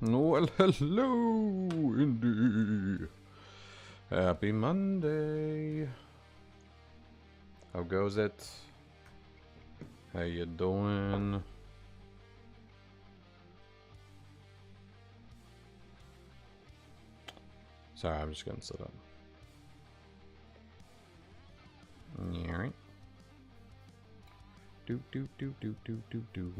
Well, hello, Indy. Happy Monday. How goes it? How you doing? Sorry, I'm just gonna sit up. Alright. Do do do do do do do.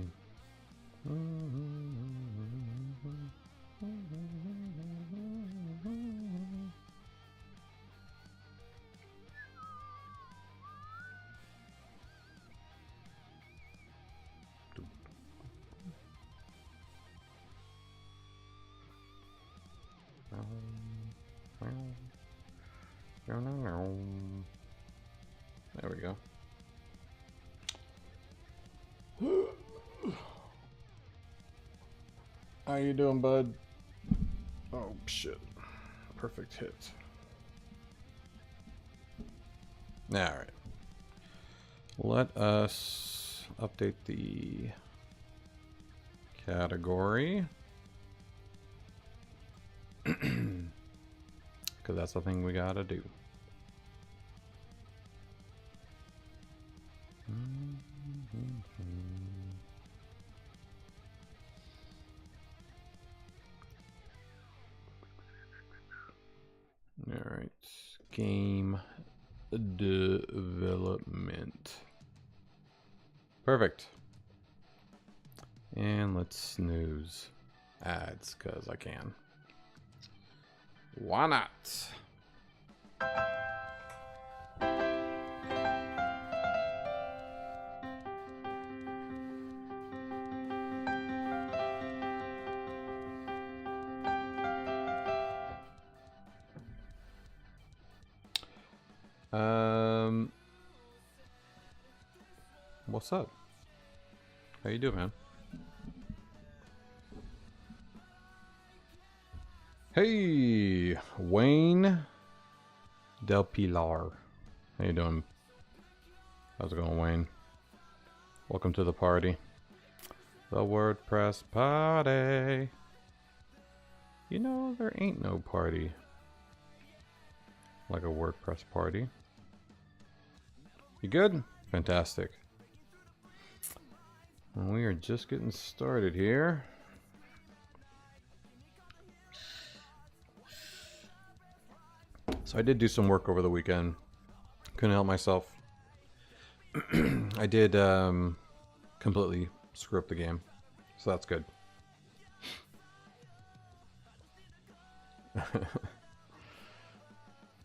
There we go. How you doing, bud? Oh shit. Perfect hit. Alright. Let us update the category. Because that's the thing we gotta do. Alright. Game development. Perfect. And let's snooze ads because I can. Why not? What's up? How you doing, man? Hey, Wayne Del Pilar. How you doing? How's it going, Wayne? Welcome to the party. The WordPress party. You know, there ain't no party like a WordPress party. You good? Fantastic. And we are just getting started here. So I did do some work over the weekend. Couldn't help myself. I did completely screw up the game. So that's good.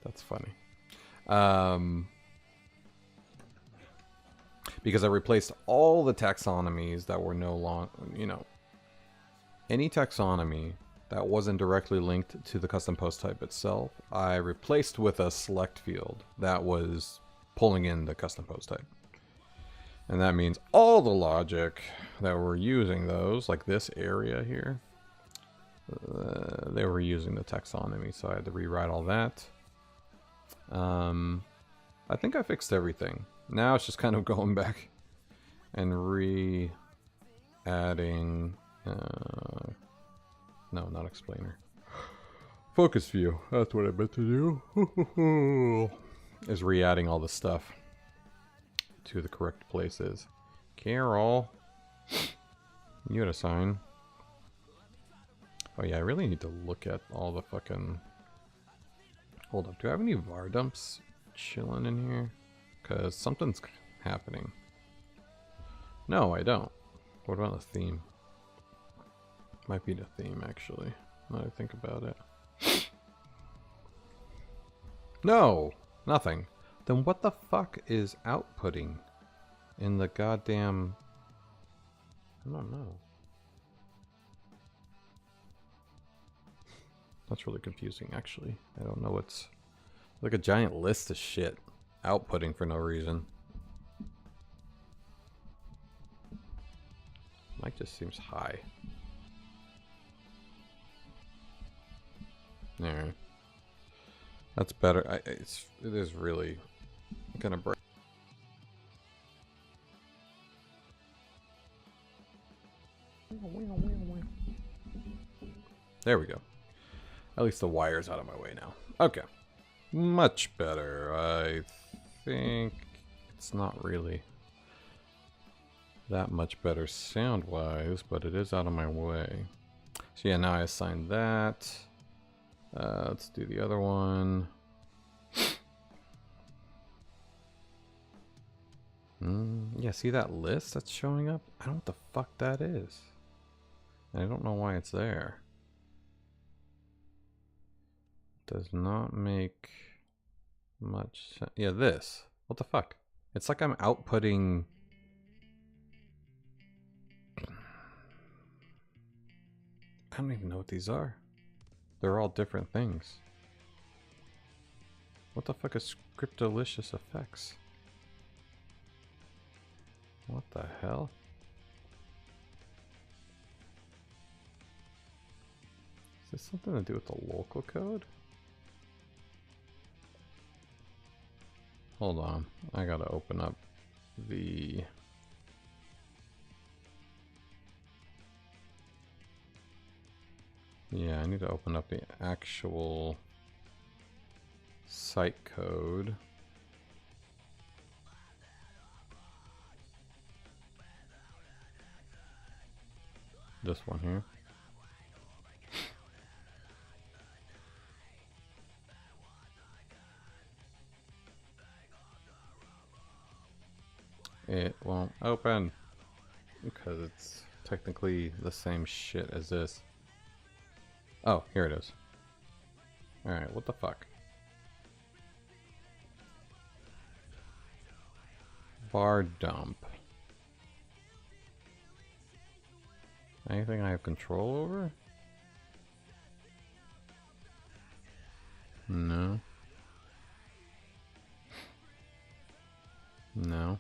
That's funny. Because I replaced all the taxonomies that were no longer, you know, any taxonomy that wasn't directly linked to the custom post type itself, I replaced with a select field that was pulling in the custom post type. And that means all the logic that we're using those, like this area here, they were using the taxonomy, so I had to rewrite all that. I think I fixed everything. Now it's just kind of going back and re-adding, no, not explainer. Focus view, that's what I meant to do. Is re-adding all the stuff to the correct places. Carol, you had a sign. Oh yeah, I really need to look at all the fucking... Hold up, do I have any var dumps chilling in here? Because something's happening. No, I don't. What about the theme? Might be the theme, actually, now that I think about it. No! Nothing. Then what the fuck is outputting in the goddamn... I don't know. That's really confusing, actually. I don't know what's... like a giant list of shit outputting for no reason. Mic just seems high. Alright. That's better. It is really gonna break. There we go. At least the wire's out of my way now. Okay. Much better. I think it's not really that much better sound-wise, but it is out of my way. So yeah, now I assign that. Let's do the other one. Yeah, see that list that's showing up? I don't know what the fuck that is. I don't know why it's there. Does not make much sense. Yeah, this. What the fuck? It's like I'm outputting... I don't even know what these are. They're all different things. What the fuck is Scriptalicious Effects? What the hell? Is this something to do with the local code? Hold on. I gotta open up the... Yeah, I need to open up the actual site code. This one here. It won't open because it's technically the same shit as this. Oh, here it is. Alright, what the fuck? Bar dump. Anything I have control over? No. No.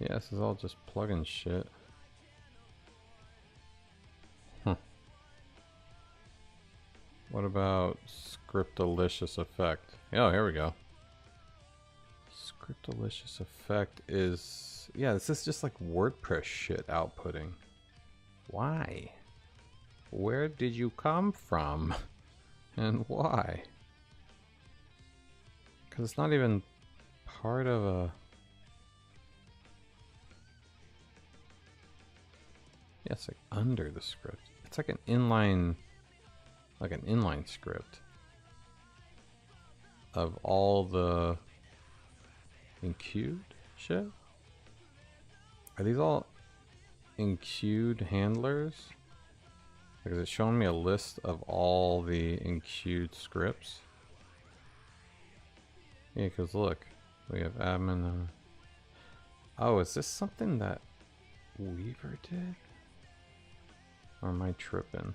Yeah, this is all just plugin shit. Huh. What about Scriptalicious Effect? Oh, here we go. Scriptalicious Effect is... Yeah, this is just like WordPress shit outputting. Why? Where did you come from? And why? Because it's not even part of a... Yeah, it's like under the script. It's like an inline script of all the enqueued shit. Are these all enqueued handlers? Because it's showing me a list of all the enqueued scripts. Yeah, because look, we have admin. Oh, is this something that Weaver did? Or am I tripping?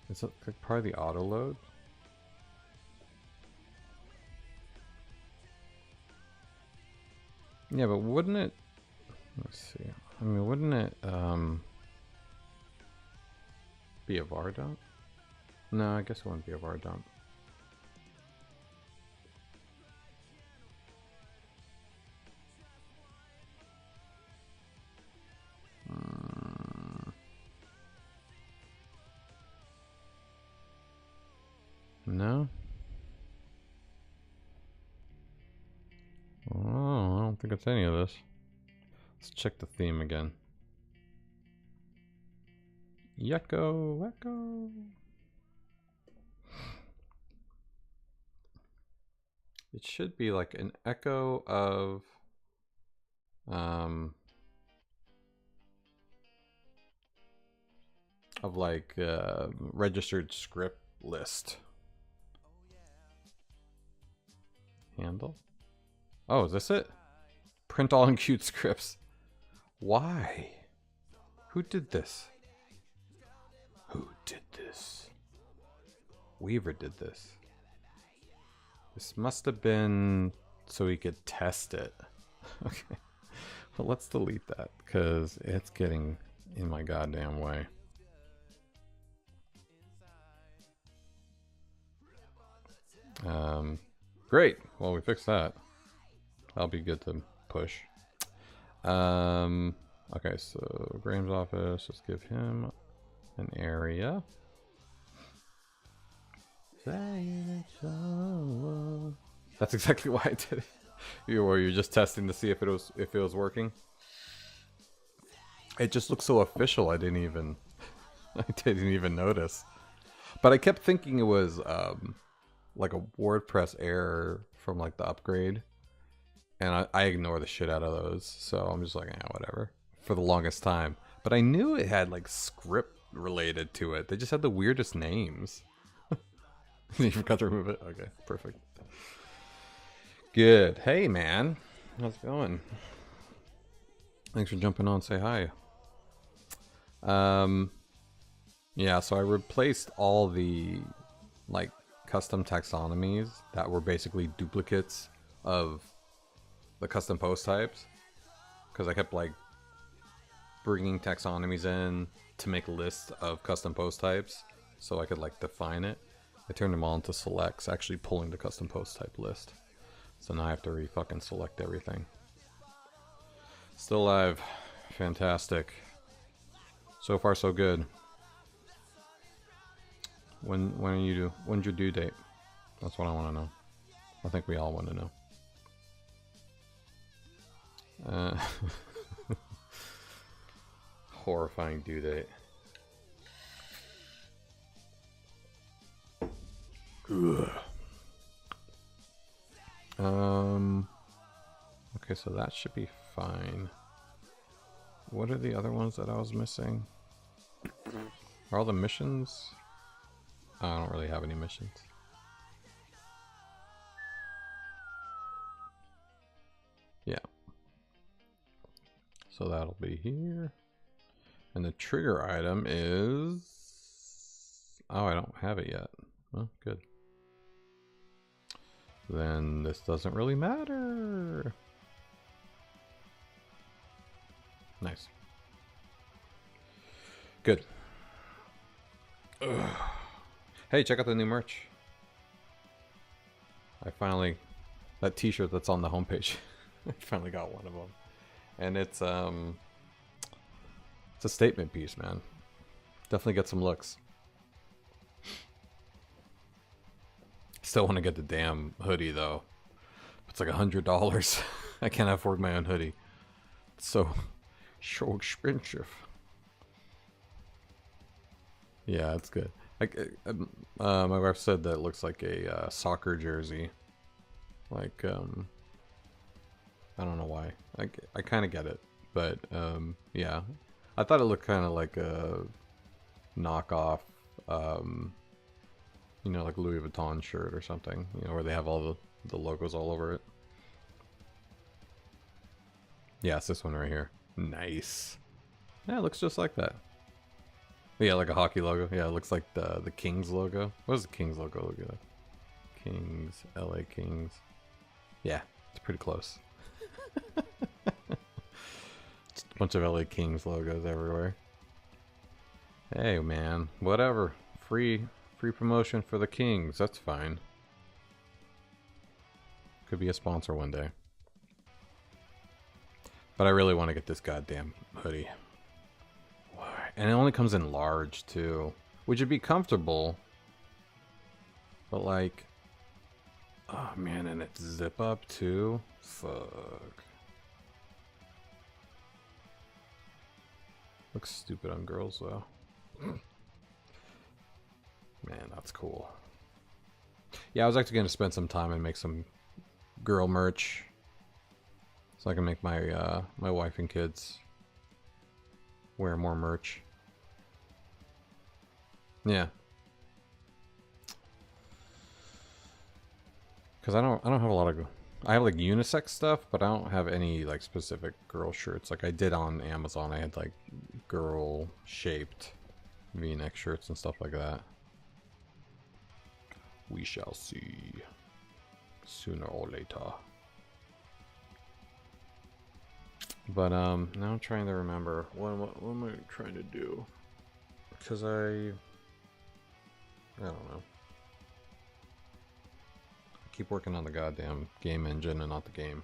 Is it like part of the auto load? Yeah, but wouldn't it... Let's see. I mean, wouldn't it be a var dump? No, I guess it wouldn't be a var dump. No? Oh, I don't think it's any of this. Let's check the theme again. Echo, echo. It should be like an echo of like registered script list. Handle. Oh, is this it? Print all enqueued scripts. Why? Who did this? Who did this? Weaver did this. This must have been so he could test it. Okay. Well, let's delete that because it's getting in my goddamn way. Great. Well, we fixed that. That'll be good to push. Okay, so Graham's office, let's give him an area. That's exactly why I did it. You're just testing to see if it was working. It just looks so official. I didn't even notice. But I kept thinking it was like a WordPress error from like the upgrade. And I ignore the shit out of those. So I'm just like, whatever. For the longest time. But I knew it had like script related to it. They just had the weirdest names. You forgot to remove it? Okay, perfect. Good. Hey, man. How's it going? Thanks for jumping on. Say hi. Yeah, so I replaced all the like custom taxonomies that were basically duplicates of the custom post types, because I kept like bringing taxonomies in to make lists of custom post types so I could like define it. I turned them all into selects, actually pulling the custom post type list. So now I have to fucking select everything. Still alive. Fantastic. So far so good. When's your due date? That's what I want to know. I think we all want to know. Horrifying due date. Ugh. Okay, so that should be fine. What are the other ones that I was missing? Are all the missions? I don't really have any missions. Yeah. So that'll be here. And the trigger item is... Oh, I don't have it yet. Oh, good. Then this doesn't really matter. Nice. Good. Ugh. Hey, check out the new merch. I finally... That t-shirt that's on the homepage. I finally got one of them. And it's a statement piece, man. Definitely get some looks. Still want to get the damn hoodie, though. It's like $100. I can't afford my own hoodie. It's so expensive. Yeah, it's good. My wife said that it looks like a soccer jersey. Like, I don't know why. I kind of get it, but yeah, I thought it looked kind of like a knockoff, you know, like Louis Vuitton shirt or something. You know, where they have all the logos all over it. Yeah, it's this one right here. Nice. Yeah, it looks just like that. Yeah, like a hockey logo. Yeah, it looks like the Kings logo. What does the Kings logo look like? Kings, LA Kings. Yeah, it's pretty close. Just a bunch of LA Kings logos everywhere. Hey, man, whatever. Free promotion for the Kings. That's fine. Could be a sponsor one day. But I really want to get this goddamn hoodie. And it only comes in large, too. Which would be comfortable. But, like... Oh, man, and it's zip up, too? Fuck. Looks stupid on girls, though. Man, that's cool. Yeah, I was actually going to spend some time and make some girl merch. So I can make my my wife and kids wear more merch. Yeah. Because I don't have a lot of... I have like unisex stuff, but I don't have any like specific girl shirts. Like I did on Amazon, I had like girl shaped V-neck shirts and stuff like that. We shall see sooner or later. But now I'm trying to remember what am I trying to do? Because I don't know. I keep working on the goddamn game engine and not the game.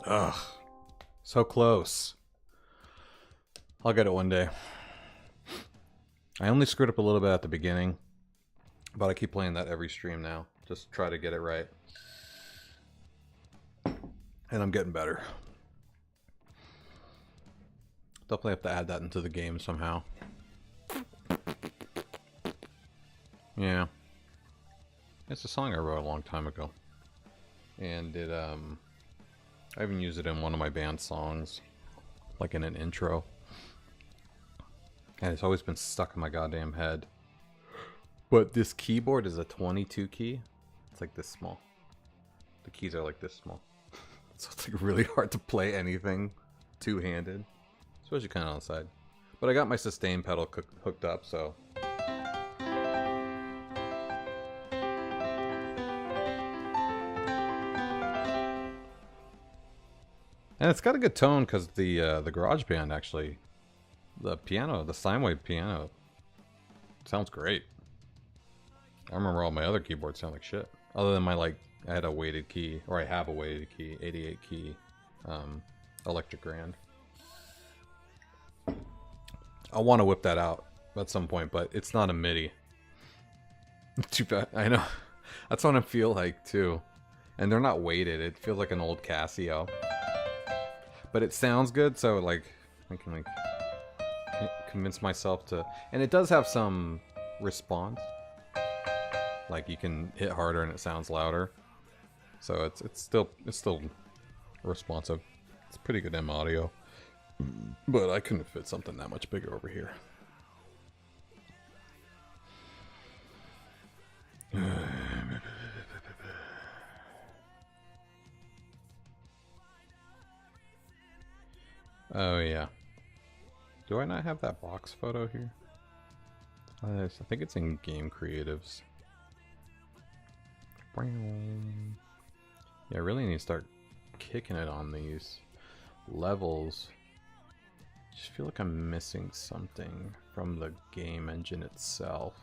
Ugh. So close. I'll get it one day. I only screwed up a little bit at the beginning, but I keep playing that every stream now. Just try to get it right. And I'm getting better. Definitely have to add that into the game somehow. Yeah. It's a song I wrote a long time ago. And it, I even used it in one of my band songs. Like in an intro. And it's always been stuck in my goddamn head. But this keyboard is a 22 key. It's like this small. The keys are like this small. So it's like really hard to play anything two-handed. Especially kind of on the side. But I got my sustain pedal hooked up, so... And it's got a good tone because the GarageBand actually... The piano, the sine wave piano, sounds great. I remember all my other keyboards sound like shit. Other than my, like, I had a weighted key, or I have a weighted key, 88 key, electric grand. I want to whip that out at some point, but it's not a MIDI. Too bad. I know. That's what I feel like, too. And they're not weighted. It feels like an old Casio. But it sounds good, so, like, I can, like... convince myself to, and it does have some response, like you can hit harder and it sounds louder, so it's still responsive. It's pretty good M audio, but I couldn't fit something that much bigger over here. Oh yeah. Do I not have that box photo here? I think it's in Game Creatives. Yeah, I really need to start kicking it on these levels. Just feel like I'm missing something from the game engine itself.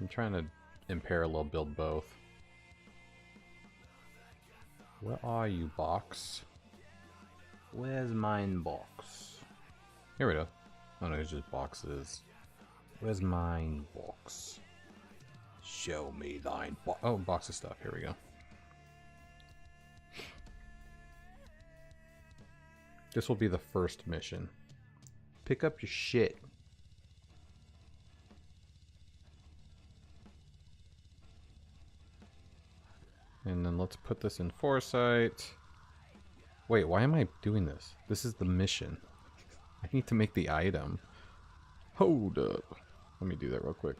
I'm trying to in parallel build both. Where are you, box? Where's mine, box? Here we go. Oh no, it's just boxes. Where's mine box? Show me thine box. Oh, box of stuff. Here we go. This will be the first mission. Pick up your shit. And then let's put this in Foresight. Wait, why am I doing this? This is the mission. I need to make the item. Hold up. Let me do that real quick.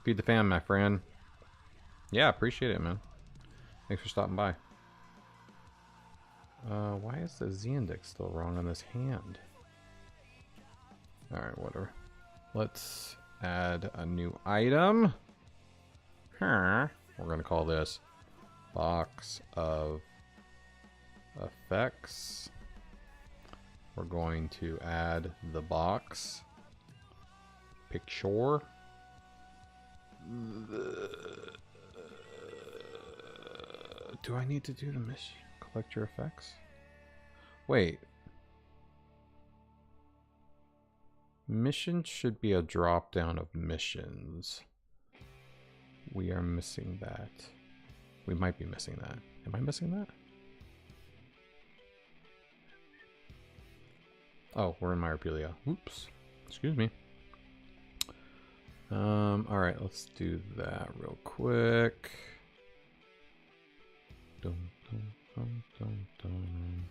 Feed the fam, my friend. Yeah, appreciate it, man. Thanks for stopping by. Why is the Z-index still wrong on this hand? Alright, whatever. Let's add a new item. We're gonna call this Box of Effects. We're going to add the box picture. Do I need to do the mission? Collect your effects? Wait. Mission should be a drop down of missions. We are missing that. We might be missing that. Am I missing that? Oh, we're in Miropelia. Oops. Excuse me. Alright, let's do that real quick. Dum, dum, dum, dum, dum.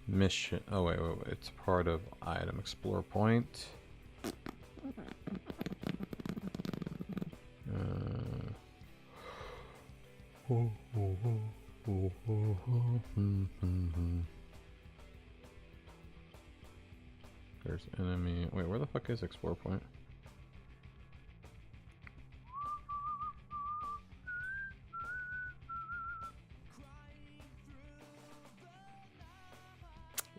Mission. Oh, wait. It's part of item explore point. There's enemy. Wait, where the fuck is explore point?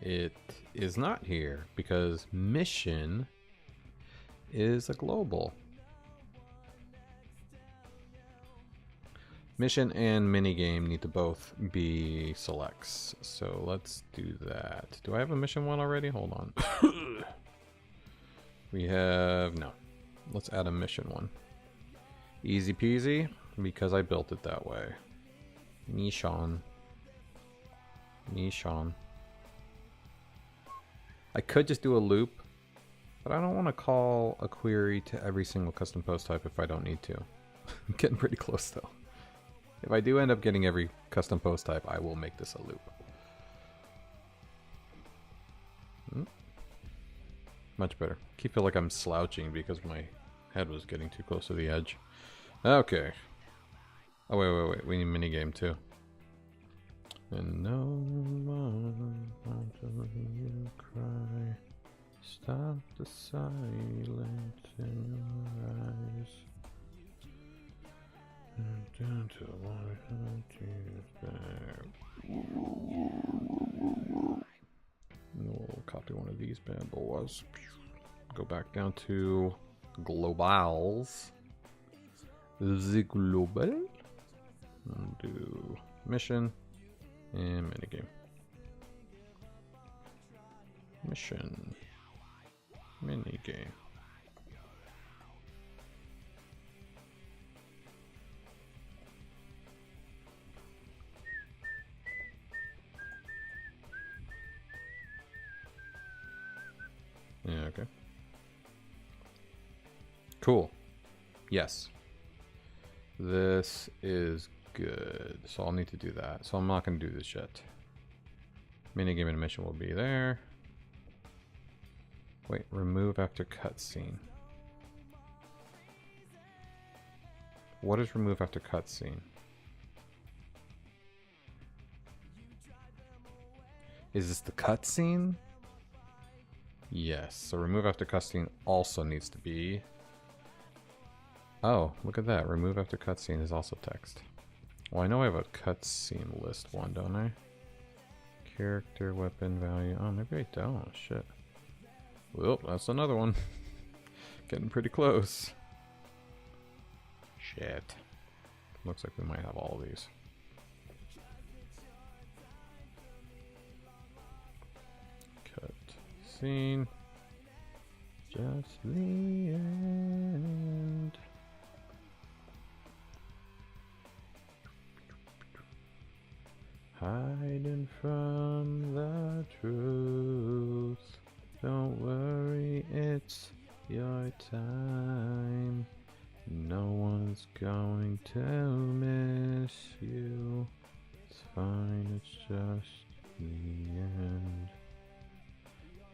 It is not here because mission is a global. Mission and minigame need to both be selects. So let's do that. Do I have a mission one already? Hold on. We have... no. Let's add a mission one. Easy peasy, because I built it that way. Nishon. Nishon. I could just do a loop, but I don't want to call a query to every single custom post type if I don't need to. I'm getting pretty close though. If I do end up getting every custom post type, I will make this a loop. Much better. I feel like I'm slouching because my head was getting too close to the edge. Okay. Oh, wait. We need minigame too. And no one until you cry. Stop the silence in your eyes. And down to one we'll copy one of these bad boys. Go back down to globals. The global. And do mission and minigame. Mission. Minigame. Yeah, okay. Cool. Yes. This is good. So I'll need to do that. So I'm not going to do this yet. Minigame and mission will be there. Wait, remove after cutscene. What is remove after cutscene? Is this the cutscene? Yes, so remove after cutscene also needs to be... oh, look at that. Remove after cutscene is also text. Well, I know I have a cutscene list one, don't I? Character, weapon, value. Oh, maybe I don't. Shit. Well, that's another one. Getting pretty close. Shit. Looks like we might have all of these. Cut. Scene. Just the end. Hiding from the truth. Don't worry, it's your time. No one's going to miss you. It's fine, it's just the end.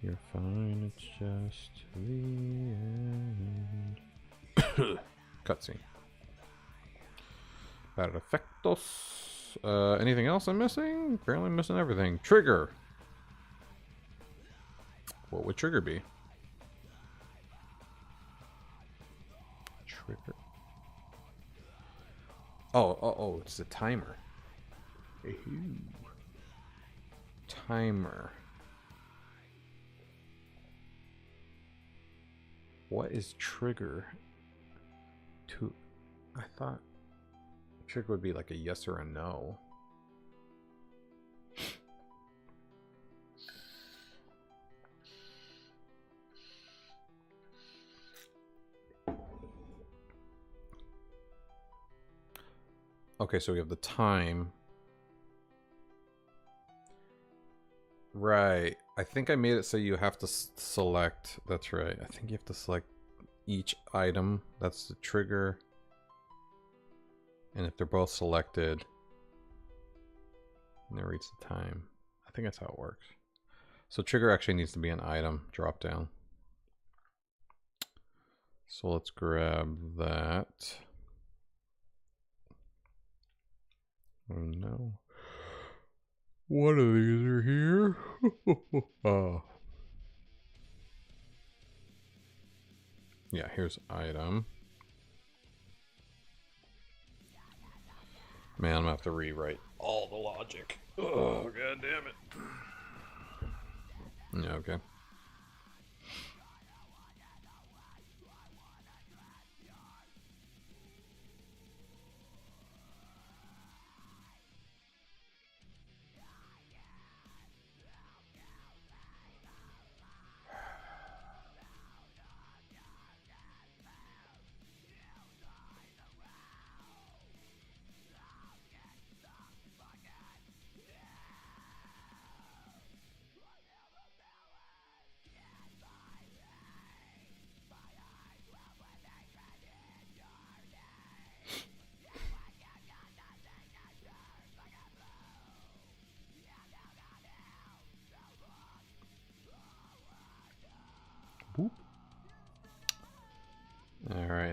You're fine, it's just the end. Cutscene. Bad effectos. Anything else I'm missing? Apparently I'm missing everything. Trigger. What would trigger be? Trigger. Oh, it's a timer. Timer. What is trigger? To, I thought trigger would be like a yes or a no. Okay, so we have the time. Right. I think I made it so you have to select. That's right. I think you have to select each item. That's the trigger. And if they're both selected, and it reads the time. I think that's how it works. So trigger actually needs to be an item drop down. So let's grab that. Oh no. One of these are here. Yeah, here's item. Man, I'm gonna have to rewrite all the logic. Oh, god damn it. Yeah, okay.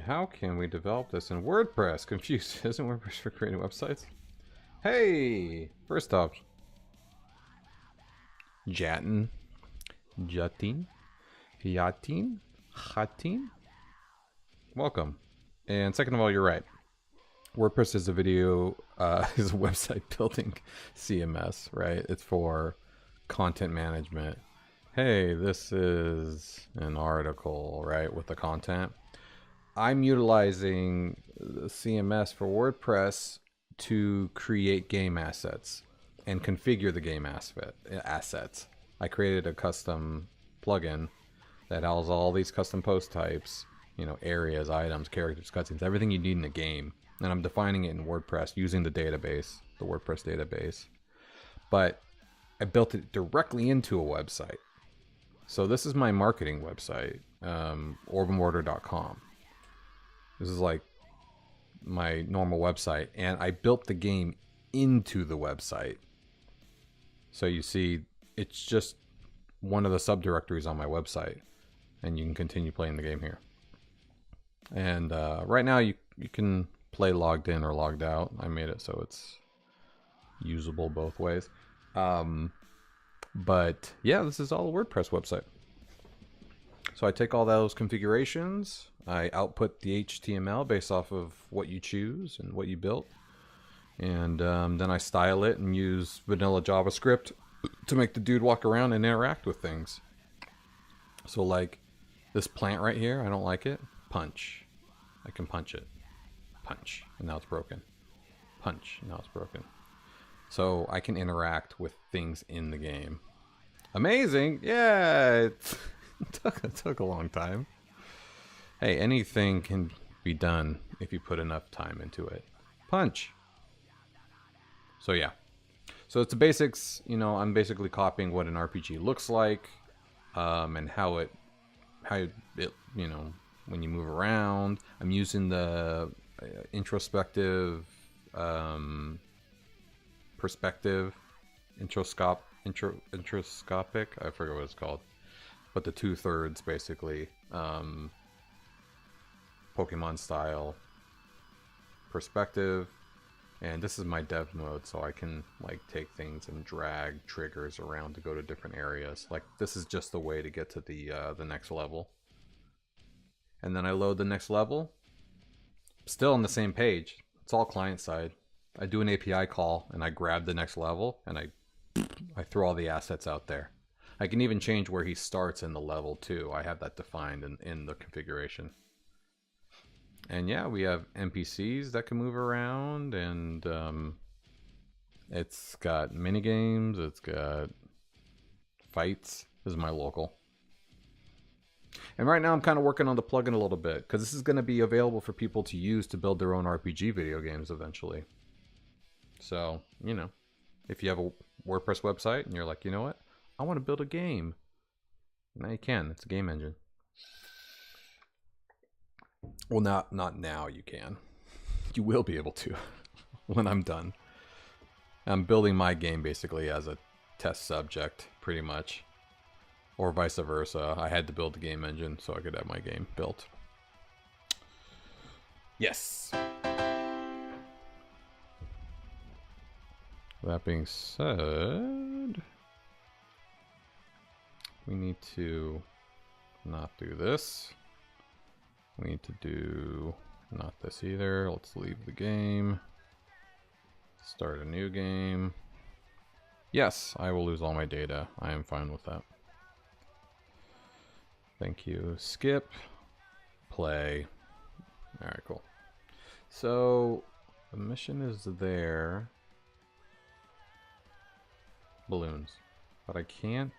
Alright, how can we develop this in WordPress? Confused. Isn't WordPress for creating websites? Hey! First off, Jatin, Hatin? Welcome. And second of all, you're right. WordPress is a is a website building CMS, right? It's for content management. Hey, this is an article, right, with the content. I'm utilizing the CMS for WordPress to create game assets and configure the game assets. I created a custom plugin that has all these custom post types, you know, areas, items, characters, cutscenes, everything you need in a game. And I'm defining it in WordPress using the database, the WordPress database. But I built it directly into a website. So this is my marketing website, orbemortar.com. This is like my normal website, and I built the game into the website. So you see, it's just one of the subdirectories on my website, and you can continue playing the game here. And right now you can play logged in or logged out. I made it so it's usable both ways. But yeah, this is all a WordPress website. So I take all those configurations, I output the HTML based off of what you choose and what you built, and then I style it and use vanilla JavaScript to make the dude walk around and interact with things. So like this plant right here, I don't like it. Punch. I can punch it. Punch. And now it's broken. Punch. And now it's broken. So I can interact with things in the game. Amazing! Yeah! It took a long time. Hey, anything can be done if you put enough time into it. Punch! So yeah. So it's the basics, you know, I'm basically copying what an RPG looks like, and how it, you know, when you move around. I'm using the introspective, perspective, introscopic, I forget what it's called, but the 2/3 basically, Pokemon style perspective. And this is my dev mode, so I can like take things and drag triggers around to go to different areas. Like this is just the way to get to the next level. And then I load the next level. Still on the same page. It's all client side. I do an API call and I grab the next level and I throw all the assets out there. I can even change where he starts in the level too. I have that defined in the configuration. And yeah, we have NPCs that can move around, and it's got mini games, it's got fights. This is my local. And right now I'm kind of working on the plugin a little bit, because this is going to be available for people to use to build their own RPG video games eventually. So, you know, if you have a WordPress website and you're like, you know what, I want to build a game. Now you can. It's a game engine. Well, not now you can. You will be able to when I'm done. I'm building my game basically as a test subject, pretty much. Or vice versa. I had to build the game engine so I could have my game built. Yes! That being said, we need to not do this. We need to do not this either. Let's leave the game. Start a new game. Yes, I will lose all my data. I am fine with that. Thank you. Skip. Play. Alright, cool. So, the mission is there. Balloons. But I can't...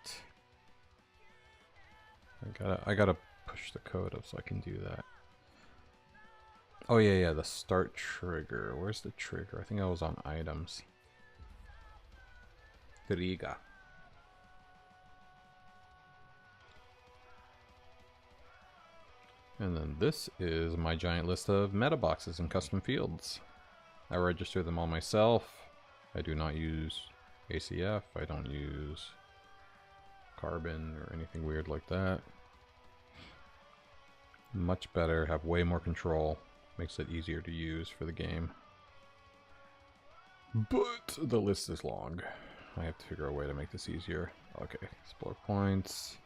I gotta push the code up so I can do that. Oh yeah, the start trigger. Where's the trigger? I think I was on items. Trigger. And then this is my giant list of meta boxes and custom fields. I register them all myself. I do not use ACF. I don't use Carbon or anything weird like that. Much better, have way more control. Makes it easier to use for the game. But the list is long. I have to figure out a way to make this easier. Okay, explore points.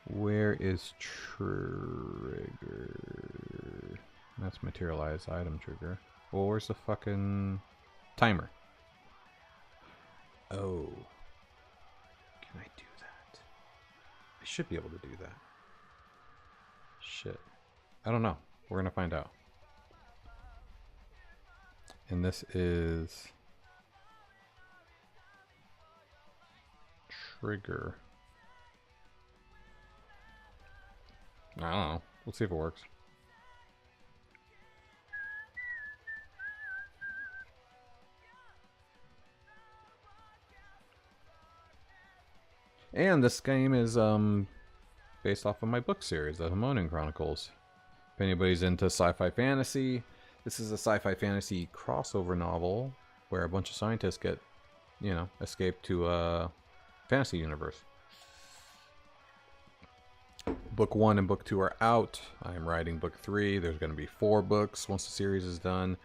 Where is trigger? That's materialized item trigger. Well, where's the fucking timer? Oh. Can I do that? I should be able to do that. Shit. I don't know. We're gonna find out. And this is trigger. I don't know. We'll see if it works. And this game is based off of my book series, The Harmonian Chronicles. If anybody's into sci-fi fantasy, this is a sci-fi fantasy crossover novel where a bunch of scientists get, you know, escape to a fantasy universe. Book 1 and Book 2 are out. I'm writing Book 3. There's going to be 4 books once the series is done.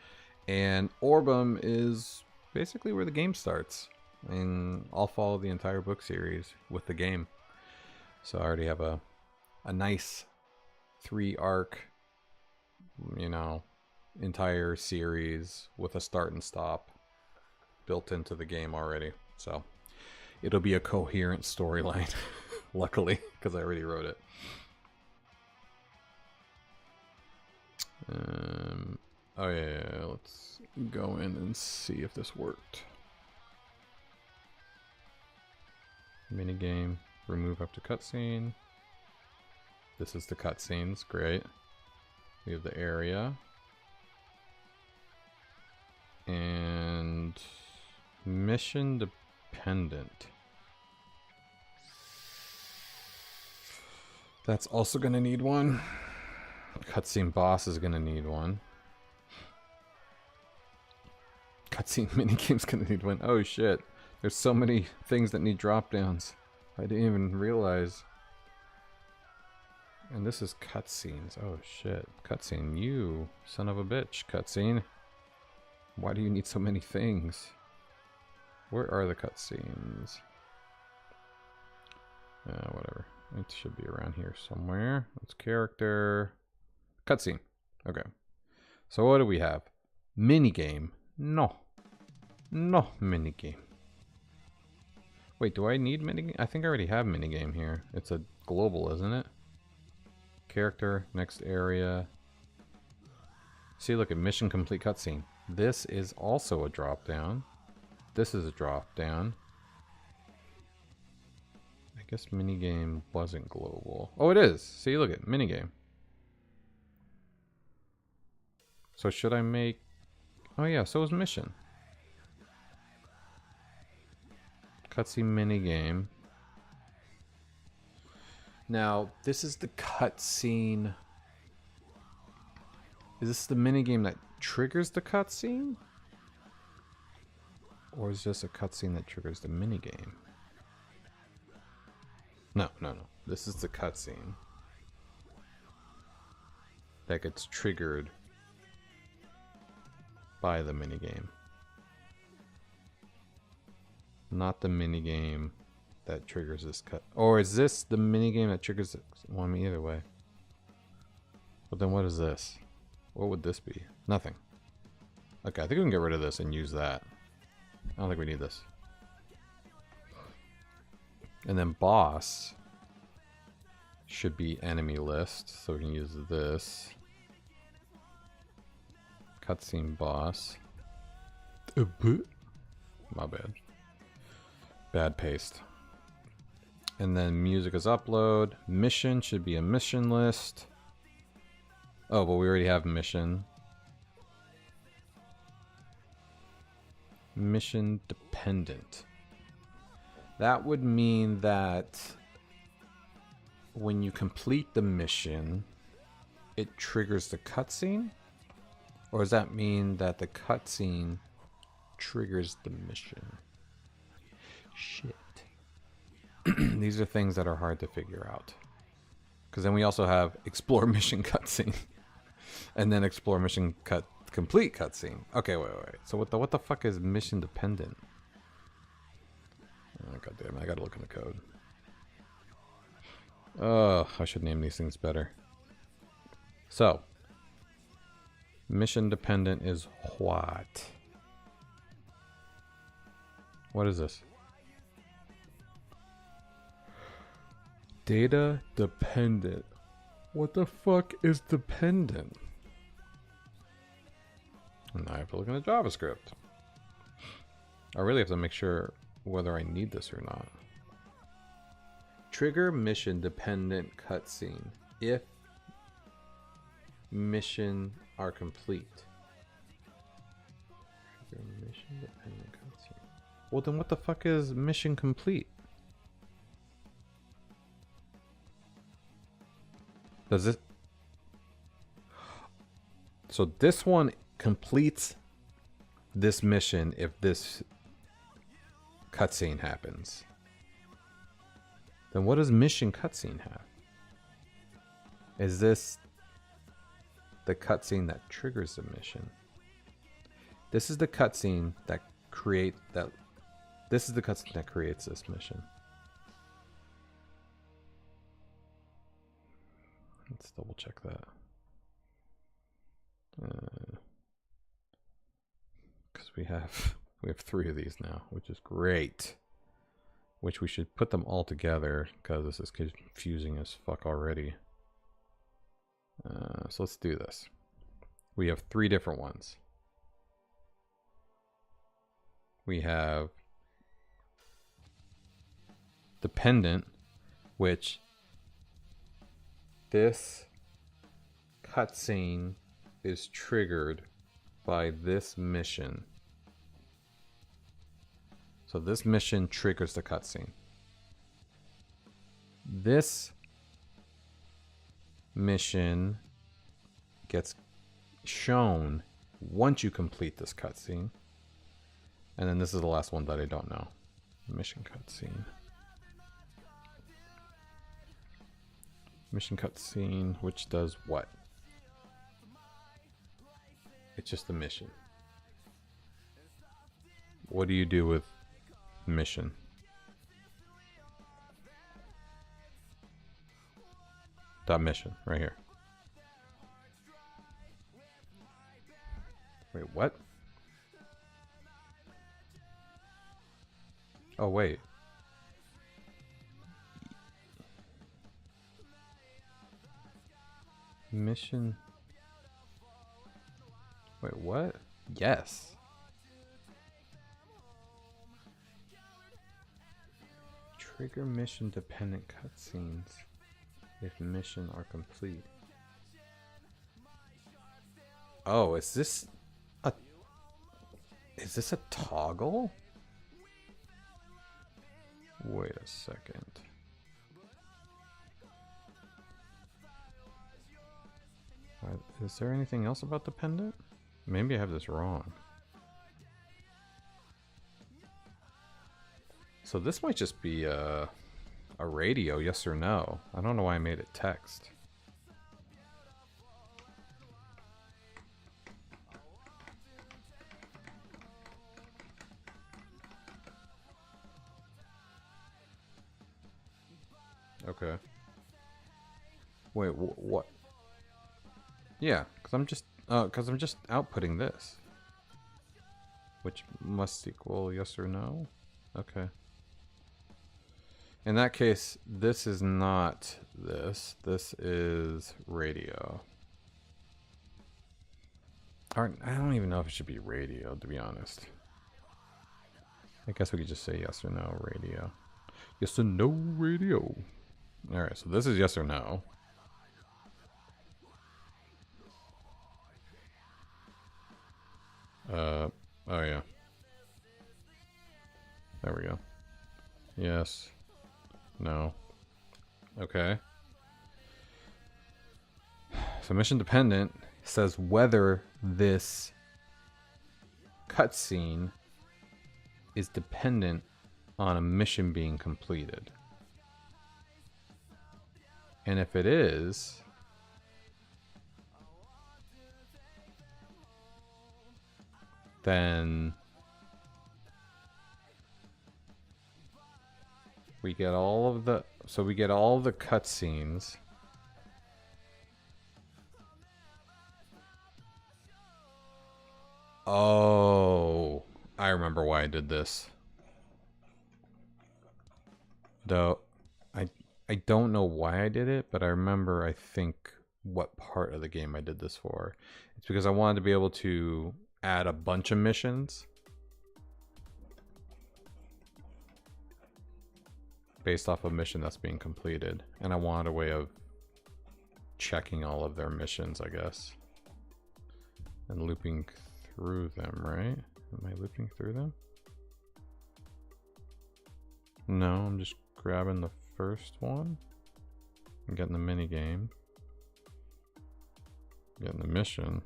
And Orbem is basically where the game starts. And I'll follow the entire book series with the game. So I already have a nice 3-arc, you know, entire series with a start and stop built into the game already. So it'll be a coherent storyline, luckily, because I already wrote it. Oh yeah, let's go in and see if this worked. Minigame, remove up to cutscene. This is the cutscenes, great. We have the area. And mission dependent. That's also gonna need one. Cutscene boss is gonna need one. Cutscene minigame's gonna need one. Oh shit. There's so many things that need drop downs. I didn't even realize. And this is cutscenes. Oh shit. Cutscene, you son of a bitch, cutscene. Why do you need so many things? Where are the cutscenes? Whatever. It should be around here somewhere. It's character. Cutscene. Okay. So what do we have? Minigame. No. No minigame. Wait, do I need minigame? I think I already have minigame here. It's a global, isn't it? Character, next area. See, look at mission complete cutscene. This is also a drop down. This is a drop down. I guess minigame wasn't global. Oh, it is. See, look at minigame. So should I make... Oh yeah, so is mission. Cutscene minigame. Now, this is the cutscene. Is this the minigame that triggers the cutscene? Or is this a cutscene that triggers the minigame? No. This is the cutscene that gets triggered by the minigame. Not the minigame that triggers this cut. Or is this the minigame that triggers it? Well, I mean, either way. But then what is this? What would this be? Nothing. Okay, I think we can get rid of this and use that. I don't think we need this. And then boss should be enemy list, so we can use this. Cutscene boss. My bad. Bad paste. And then music is upload. Mission should be a mission list. Oh, but we already have mission. Mission dependent. That would mean that when you complete the mission, it triggers the cutscene? Or does that mean that the cutscene triggers the mission? Shit. These are things that are hard to figure out. Because then we also have explore mission cutscene. And then explore mission complete cutscene. Okay, wait. So what the fuck is mission dependent? Oh, God damn it, I gotta look in the code. I should name these things better. So, mission dependent is what? What is this? Data dependent. What the fuck is dependent? And now I have to look in the JavaScript. I really have to make sure whether I need this or not. Trigger mission dependent cutscene if mission are complete. Trigger mission dependent cutscene. Well, then what the fuck is mission complete? Does it? So this one completes this mission if this cutscene happens. Then what does mission cutscene have? Is this the cutscene that triggers the mission? This is the cutscene that this is the cutscene that creates this mission. Let's double check that. Because we have 3 of these now, which is great. Which we should put them all together because this is confusing as fuck already. So let's do this. We have 3 different ones. We have dependent, which this cutscene is triggered by this mission. So this mission triggers the cutscene. This mission gets shown once you complete this cutscene. And then this is the last one that I don't know. Mission cutscene. Mission cutscene, which does what? It's just a mission. What do you do with mission? Dot mission, right here. Wait, what? Oh, wait. Mission. Wait, what? Yes. Trigger mission dependent cutscenes if mission are complete. Oh, is this a toggle? Wait a second. Is there anything else about dependent? Maybe I have this wrong. So this might just be a radio, yes or no. I don't know why I made it text. Okay. Wait, what? Yeah, because I'm just outputting this, which must equal yes or no. Okay. In that case, this is not this. This is radio. I don't even know if it should be radio, to be honest. I guess we could just say yes or no radio. Yes or no radio. All right, so this is yes or no. Oh yeah. There we go. Yes. No. Okay. So mission dependent says whether this cutscene is dependent on a mission being completed. And if it is, then we get all of the, so we get all of the cutscenes. Oh, I remember why I did this. Though I don't know why I did it, but I remember, I think, what part of the game I did this for. It's because I wanted to be able to add a bunch of missions based off a mission that's being completed. And I wanted a way of checking all of their missions, I guess. And looping through them, right? Am I looping through them? No, I'm just grabbing the first one and getting the mini game. Getting the mission.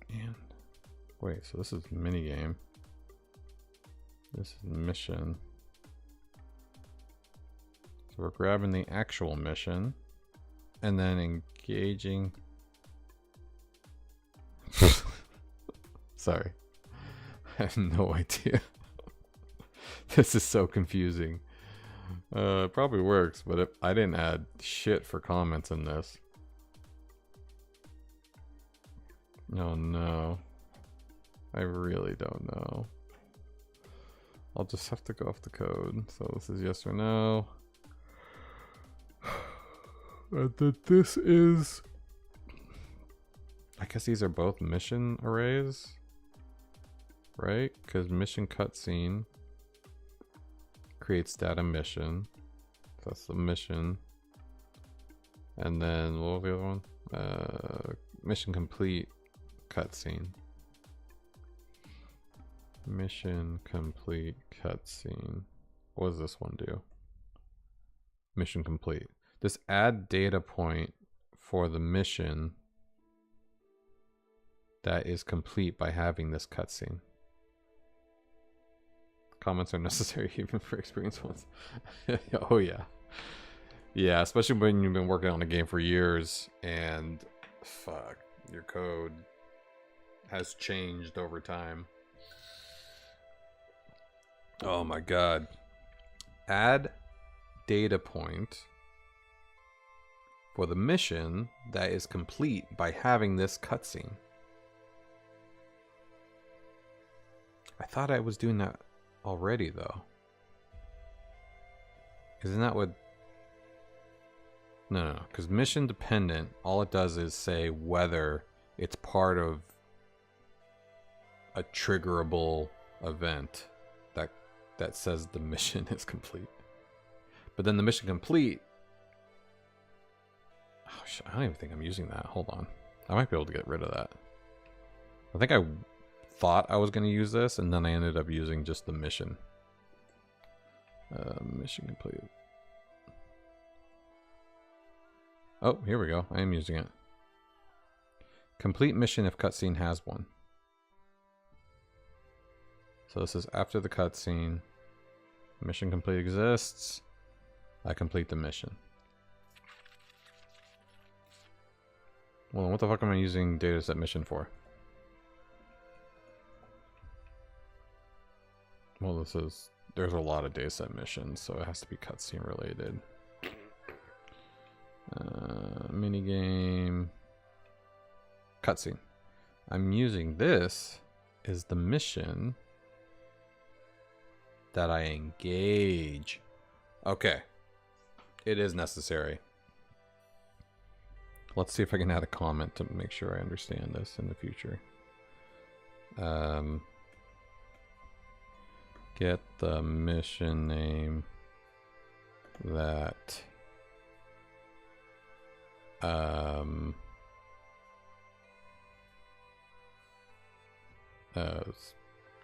And wait, so this is the mini game. This is the mission. So we're grabbing the actual mission and then engaging. Sorry. I have no idea. This is so confusing. It probably works, but I didn't add shit for comments in this. Oh no. I really don't know. I'll just have to go off the code. So this is yes or no. And then this is... I guess these are both mission arrays. Right? Because mission cutscene creates data mission. So that's the mission. And then what was the other one? Mission complete cutscene. Mission complete cutscene. What does this one do? Mission complete. This add data point for the mission that is complete by having this cutscene. Comments are necessary even for experienced ones. Oh yeah. Yeah, especially when you've been working on a game for years and fuck, your code has changed over time. Oh my god. Add data point for the mission that is complete by having this cutscene. I thought I was doing that already though. Isn't that what... No, because mission dependent, all it does is say whether it's part of a triggerable event that says the mission is complete. But then the mission complete... Oh, shit, I don't even think I'm using that. Hold on. I might be able to get rid of that. I think I thought I was going to use this, and then I ended up using just the mission. Mission complete. Oh, here we go. I am using it. Complete mission if cutscene has one. So this is after the cutscene. Mission complete exists. I complete the mission. Well, what the fuck am I using dataset mission for? Well, this is... There's a lot of dataset missions, so it has to be cutscene related. Minigame. Cutscene. I'm using this as the mission that I engage. Okay. It is necessary. Let's see if I can add a comment to make sure I understand this in the future. Get the mission name that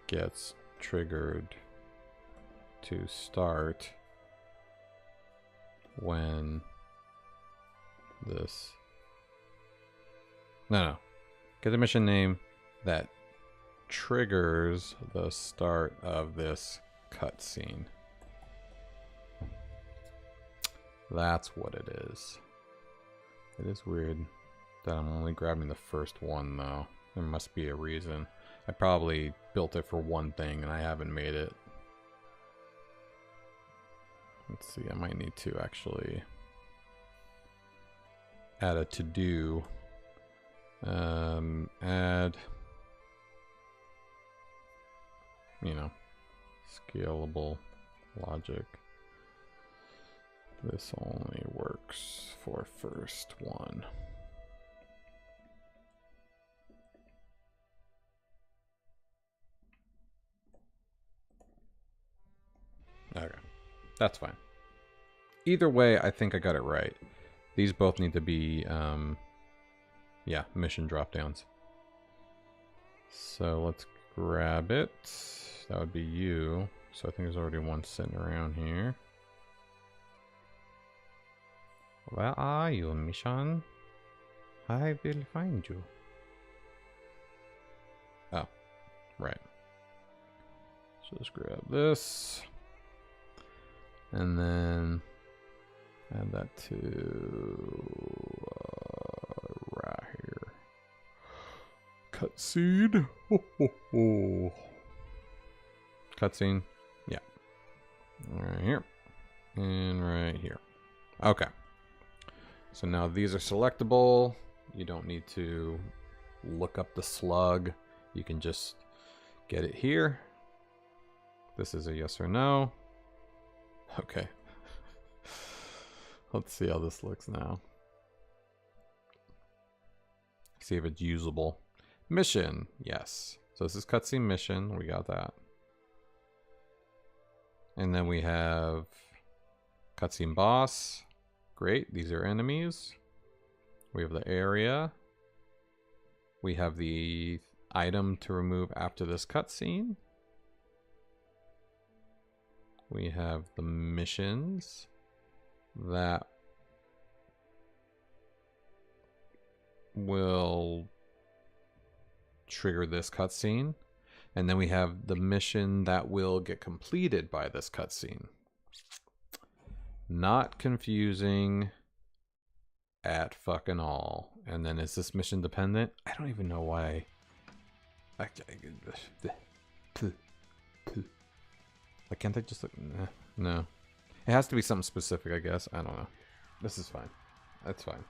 gets triggered to start when this... No. Get the mission name that triggers the start of this cutscene. That's what it is. It is weird that I'm only grabbing the first one, though. There must be a reason. I probably built it for one thing, and I haven't made it. Let's see, I might need to actually add a to-do. Add, you know, scalable logic. This only works for first one. Okay, that's fine. Either way, I think I got it right. These both need to be, yeah, mission drop-downs. So let's grab it. That would be you. So I think there's already one sitting around here. Where are you, mission? I will find you. Oh, right. So let's grab this. And then add that to right here. Cutscene. Cutscene. Yeah. Right here. And right here. Okay. So now these are selectable. You don't need to look up the slug. You can just get it here. This is a yes or no. Okay. Let's see how this looks now. See if it's usable. Mission, yes. So this is cutscene mission. We got that. And then we have cutscene boss. Great. These are enemies. We have the area. We have the item to remove after this cutscene. We have the missions that will trigger this cutscene. And then we have the mission that will get completed by this cutscene. Not confusing at fucking all. And then is this mission dependent? I don't even know why. Like, can't I just look? No. It has to be something specific, I guess. I don't know. This is fine. That's fine.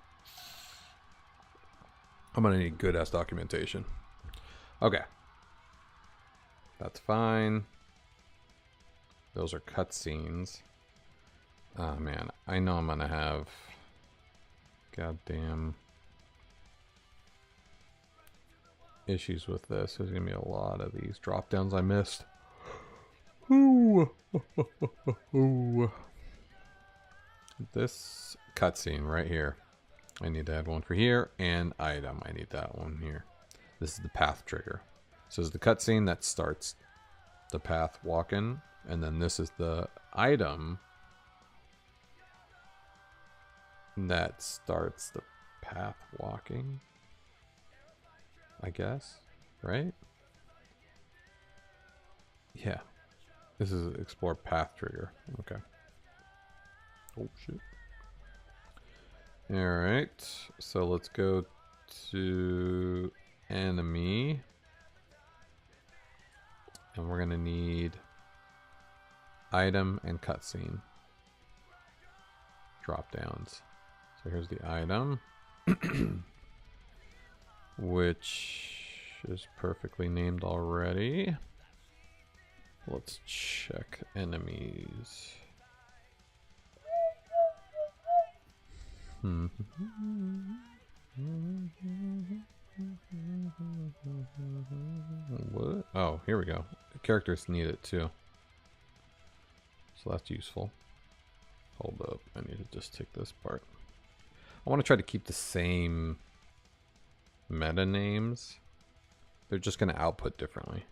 I'm gonna need good ass documentation. Okay. That's fine. Those are cutscenes. Oh man, I know I'm gonna have goddamn issues with this. There's gonna be a lot of these drop downs I missed. Ooh. Ooh. This cutscene right here. I need to add one for here, and item. I need that one here. This is the path trigger. So it's the cutscene that starts the path walking, and then this is the item that starts the path walking, I guess, right? Yeah. This is explore path trigger. Okay. Oh shit. Alright. So let's go to enemy. And we're gonna need item and cutscene drop downs. So here's the item, which is perfectly named already. Let's check enemies. What? Oh, here we go. The characters need it too. So that's useful. Hold up. I need to just take this part. I want to try to keep the same meta names. They're just going to output differently.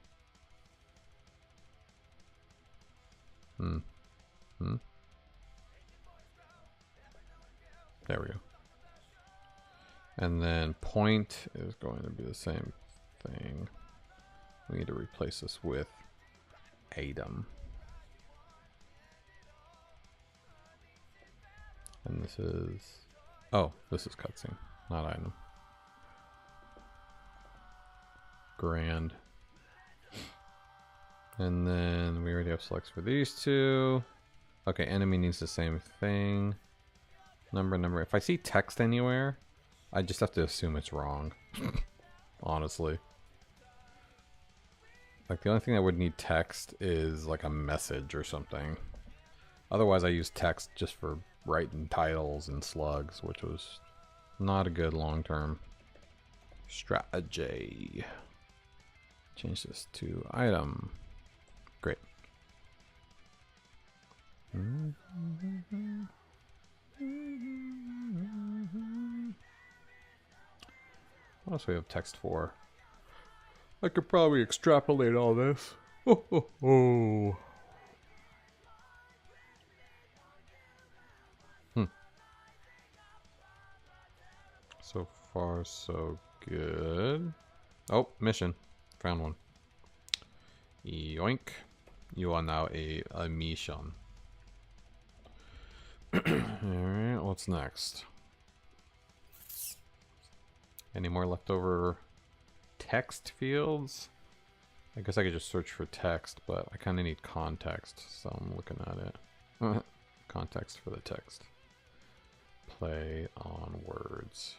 There we go. And then point is going to be the same thing. We need to replace this with item. And this is, oh, this is cutscene, not item. Grand. And then we already have selects for these two. Okay, enemy needs the same thing. Number. If I see text anywhere, I just have to assume it's wrong. Honestly. Like, the only thing that would need text is like a message or something. Otherwise, I use text just for writing titles and slugs, which was not a good long-term strategy. Change this to item. Great. What else do we have text for? I could probably extrapolate all this. Oh. So far, so good. Oh, mission. Found one. Yoink. You are now a mission. Alright, what's next? Any more leftover text fields? I guess I could just search for text, but I kind of need context, so I'm looking at it. Context for the text. Play on words.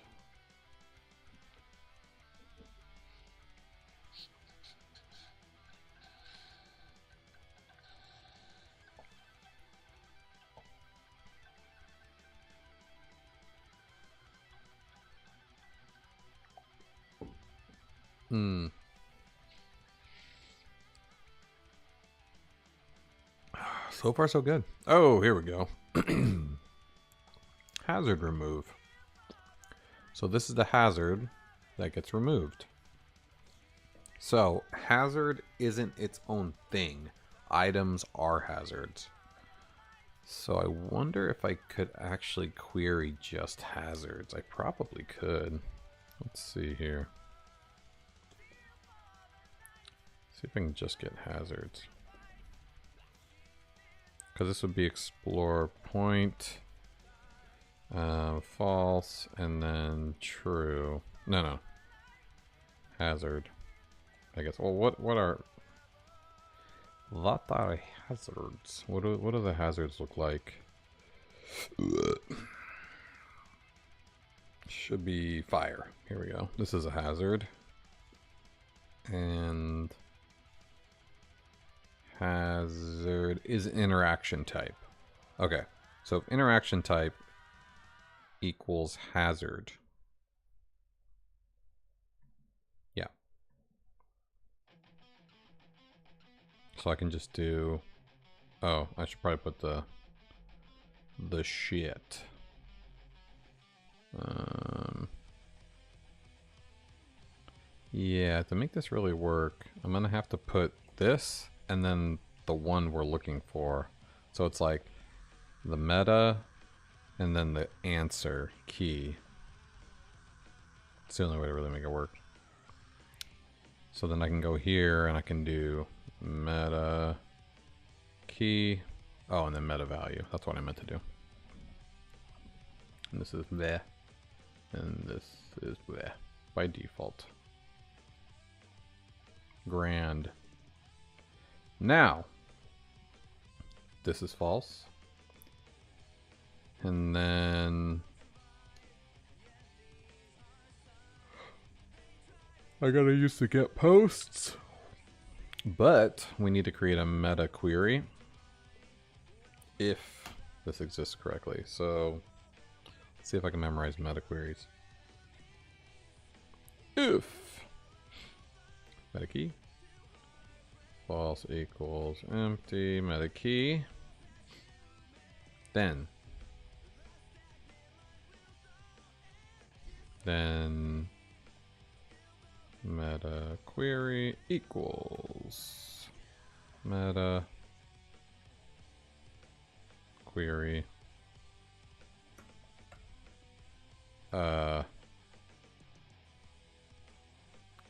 So far, so good. Oh, here we go. Hazard remove. So this is the hazard that gets removed. So hazard isn't its own thing. Items are hazards. So I wonder if I could actually query just hazards. I probably could. Let's see here. See if I can just get hazards. Because this would be explore point, false, and then true. No. Hazard. I guess. Well, what are hazards? What do the hazards look like? Should be fire. Here we go. This is a hazard. And hazard is interaction type. Okay, so if interaction type equals hazard. Yeah. So I can just do, oh, I should probably put the shit. Yeah, to make this really work, I'm gonna have to put this and then the one we're looking for. So it's like the meta and then the answer key. It's the only way to really make it work. So then I can go here and I can do meta key. Oh, and then meta value. That's what I meant to do. And this is bleh. And this is bleh by default. Grand. Now, this is false. And then I gotta use the get posts. But we need to create a meta query if this exists correctly. So let's see if I can memorize meta queries. If meta key false equals empty meta key, then meta query equals meta query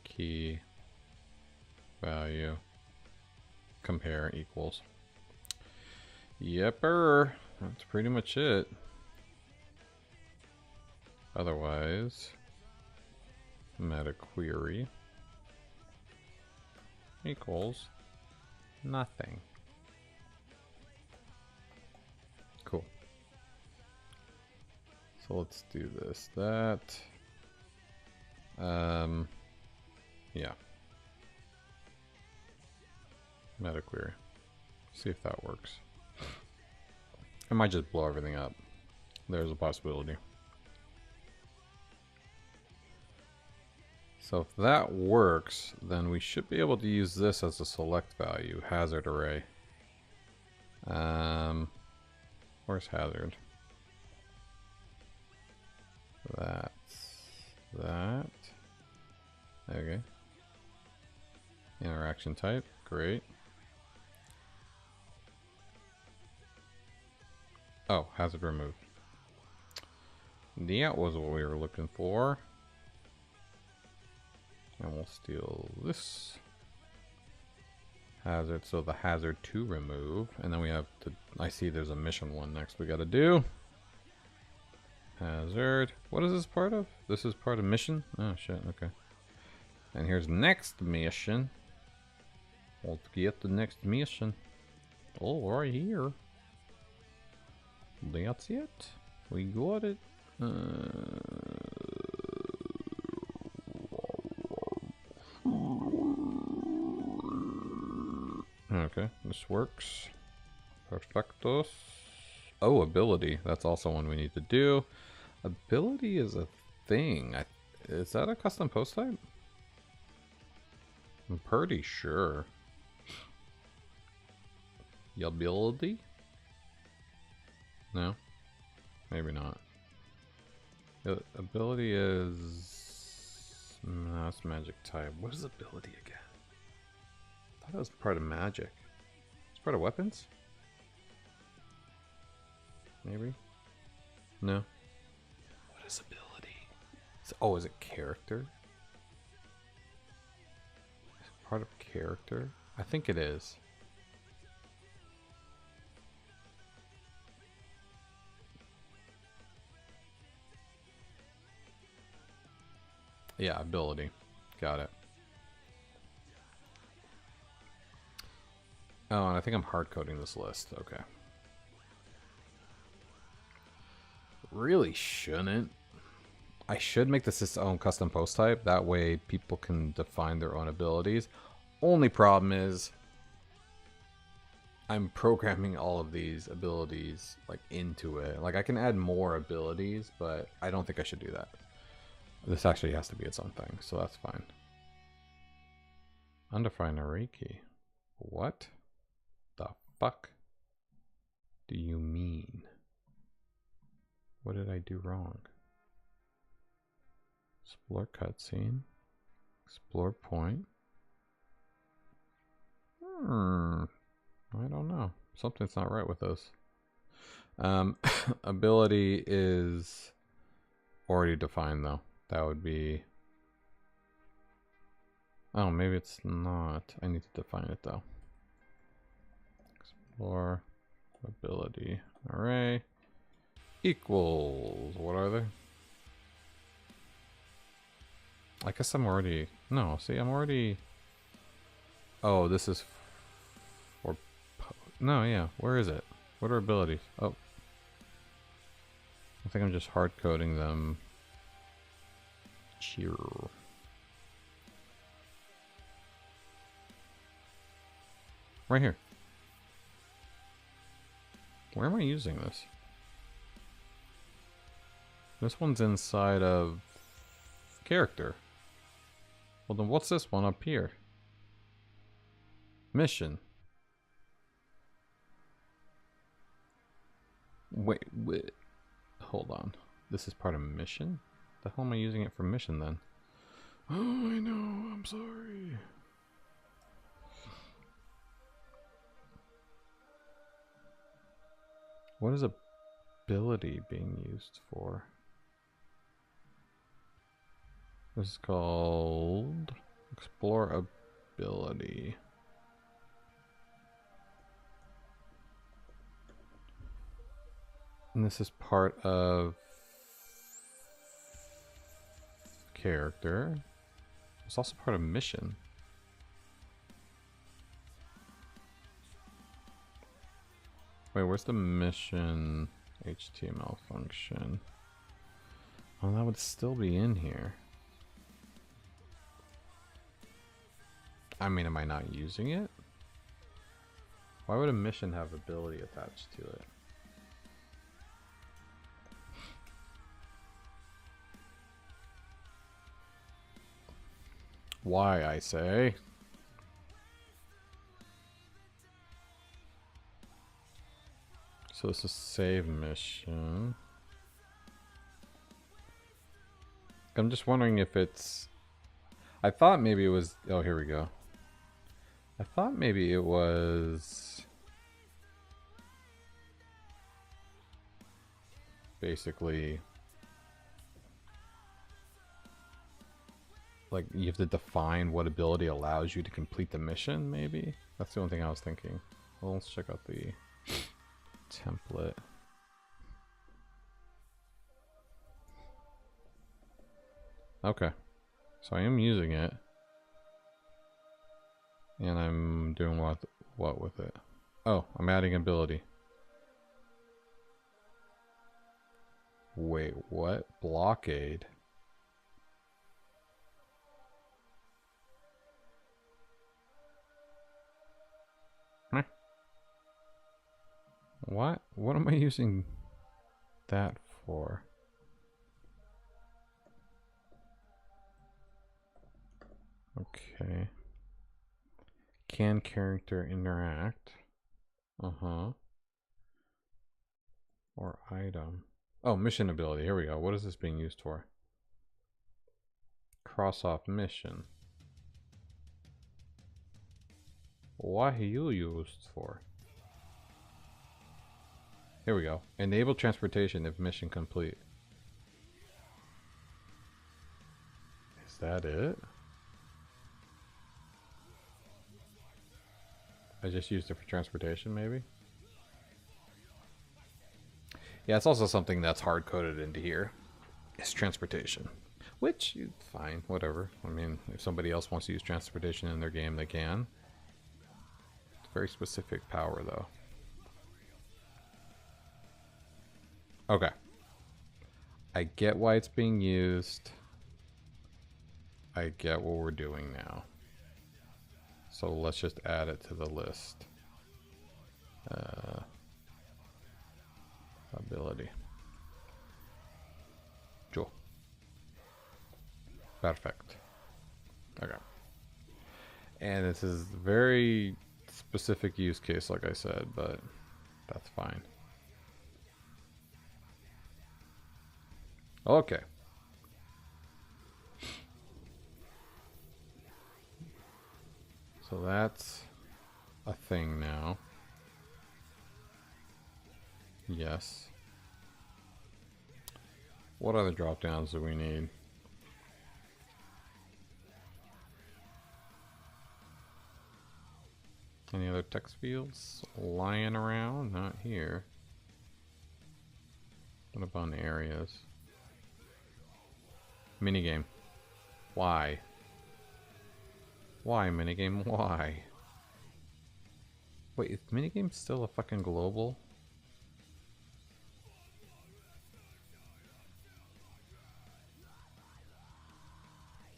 key value compare equals. Yepper, that's pretty much it. Otherwise, meta query equals nothing. Cool. So let's do this, that. Yeah. Meta query. See if that works. It might just blow everything up. There's a possibility. So if that works, then we should be able to use this as a select value, hazard array. Where's hazard? That's that. Okay. Interaction type, great. Oh, hazard removed. That was what we were looking for. And we'll steal this hazard, so the hazard to remove. And then we have to, I see there's a mission one next we gotta do. Hazard. What is this part of? This is part of mission? Oh shit, okay. And here's next mission. We'll get the next mission. Oh, right here. That's it. We got it. Okay, this works. Perfectos. Oh, ability. That's also one we need to do. Ability is a thing. Is that a custom post type? I'm pretty sure. Ability? No? Maybe not. Ability is... No, it's magic type. What is ability again? I thought it was part of magic. It's part of weapons? Maybe? No. What is ability? Oh, is it character? Is it part of character? I think it is. Yeah, ability. Got it. Oh, and I think I'm hard coding this list. Okay. Really shouldn't. I should make this its own custom post type. That way people can define their own abilities. Only problem is I'm programming all of these abilities like into it. Like I can add more abilities, but I don't think I should do that. This actually has to be its own thing, so that's fine. Undefined array key. What the fuck do you mean? What did I do wrong? Explore cutscene. Explore point. I don't know. Something's not right with this. Ability is already defined though. That would be... Oh, maybe it's not. I need to define it though. Explore ability array equals... What are they? I guess I'm already... No, see, I'm already... Oh, this is for... No, yeah. Where is it? What are abilities? Oh. I think I'm just hard coding them. Cheer. Right here. Where am I using this? This one's inside of character. Well then what's this one up here? Mission. Wait. Hold on. This is part of mission? The hell am I using it for mission then? Oh, I know. I'm sorry. What is ability being used for? This is called explore ability. And this is part of character. It's also part of mission. Wait, where's the mission HTML function? Well, that would still be in here. I mean, am I not using it? Why would a mission have ability attached to it? Why, I say? So this is save mission. I'm just wondering if it's... I thought maybe it was... Oh, here we go. I thought maybe it was... basically... like, you have to define what ability allows you to complete the mission, maybe? That's the only thing I was thinking. Well, let's check out the template. Okay. So I am using it. And I'm doing what with it? Oh, I'm adding ability. Wait, what? Blockade? Huh? What? What am I using that for? Okay. Can character interact? Uh-huh. Or item. Oh, mission ability. Here we go. What is this being used for? Cross off mission. What are you used for? Here we go. Enable transportation if mission complete. Is that it? I just used it for transportation, maybe? Yeah, it's also something that's hard-coded into here. It's transportation. Which, fine, whatever. I mean, if somebody else wants to use transportation in their game, they can. It's very specific power, though. Okay. I get why it's being used. I get what we're doing now. So let's just add it to the list. Ability. Sure. Perfect. Okay. And this is very specific use case, like I said, but that's fine. Okay. So that's a thing now. Yes. What other drop downs do we need? Any other text fields lying around? Not here. What about in areas? Minigame. Why? Why, minigame? Why? Wait, is minigame still a fucking global?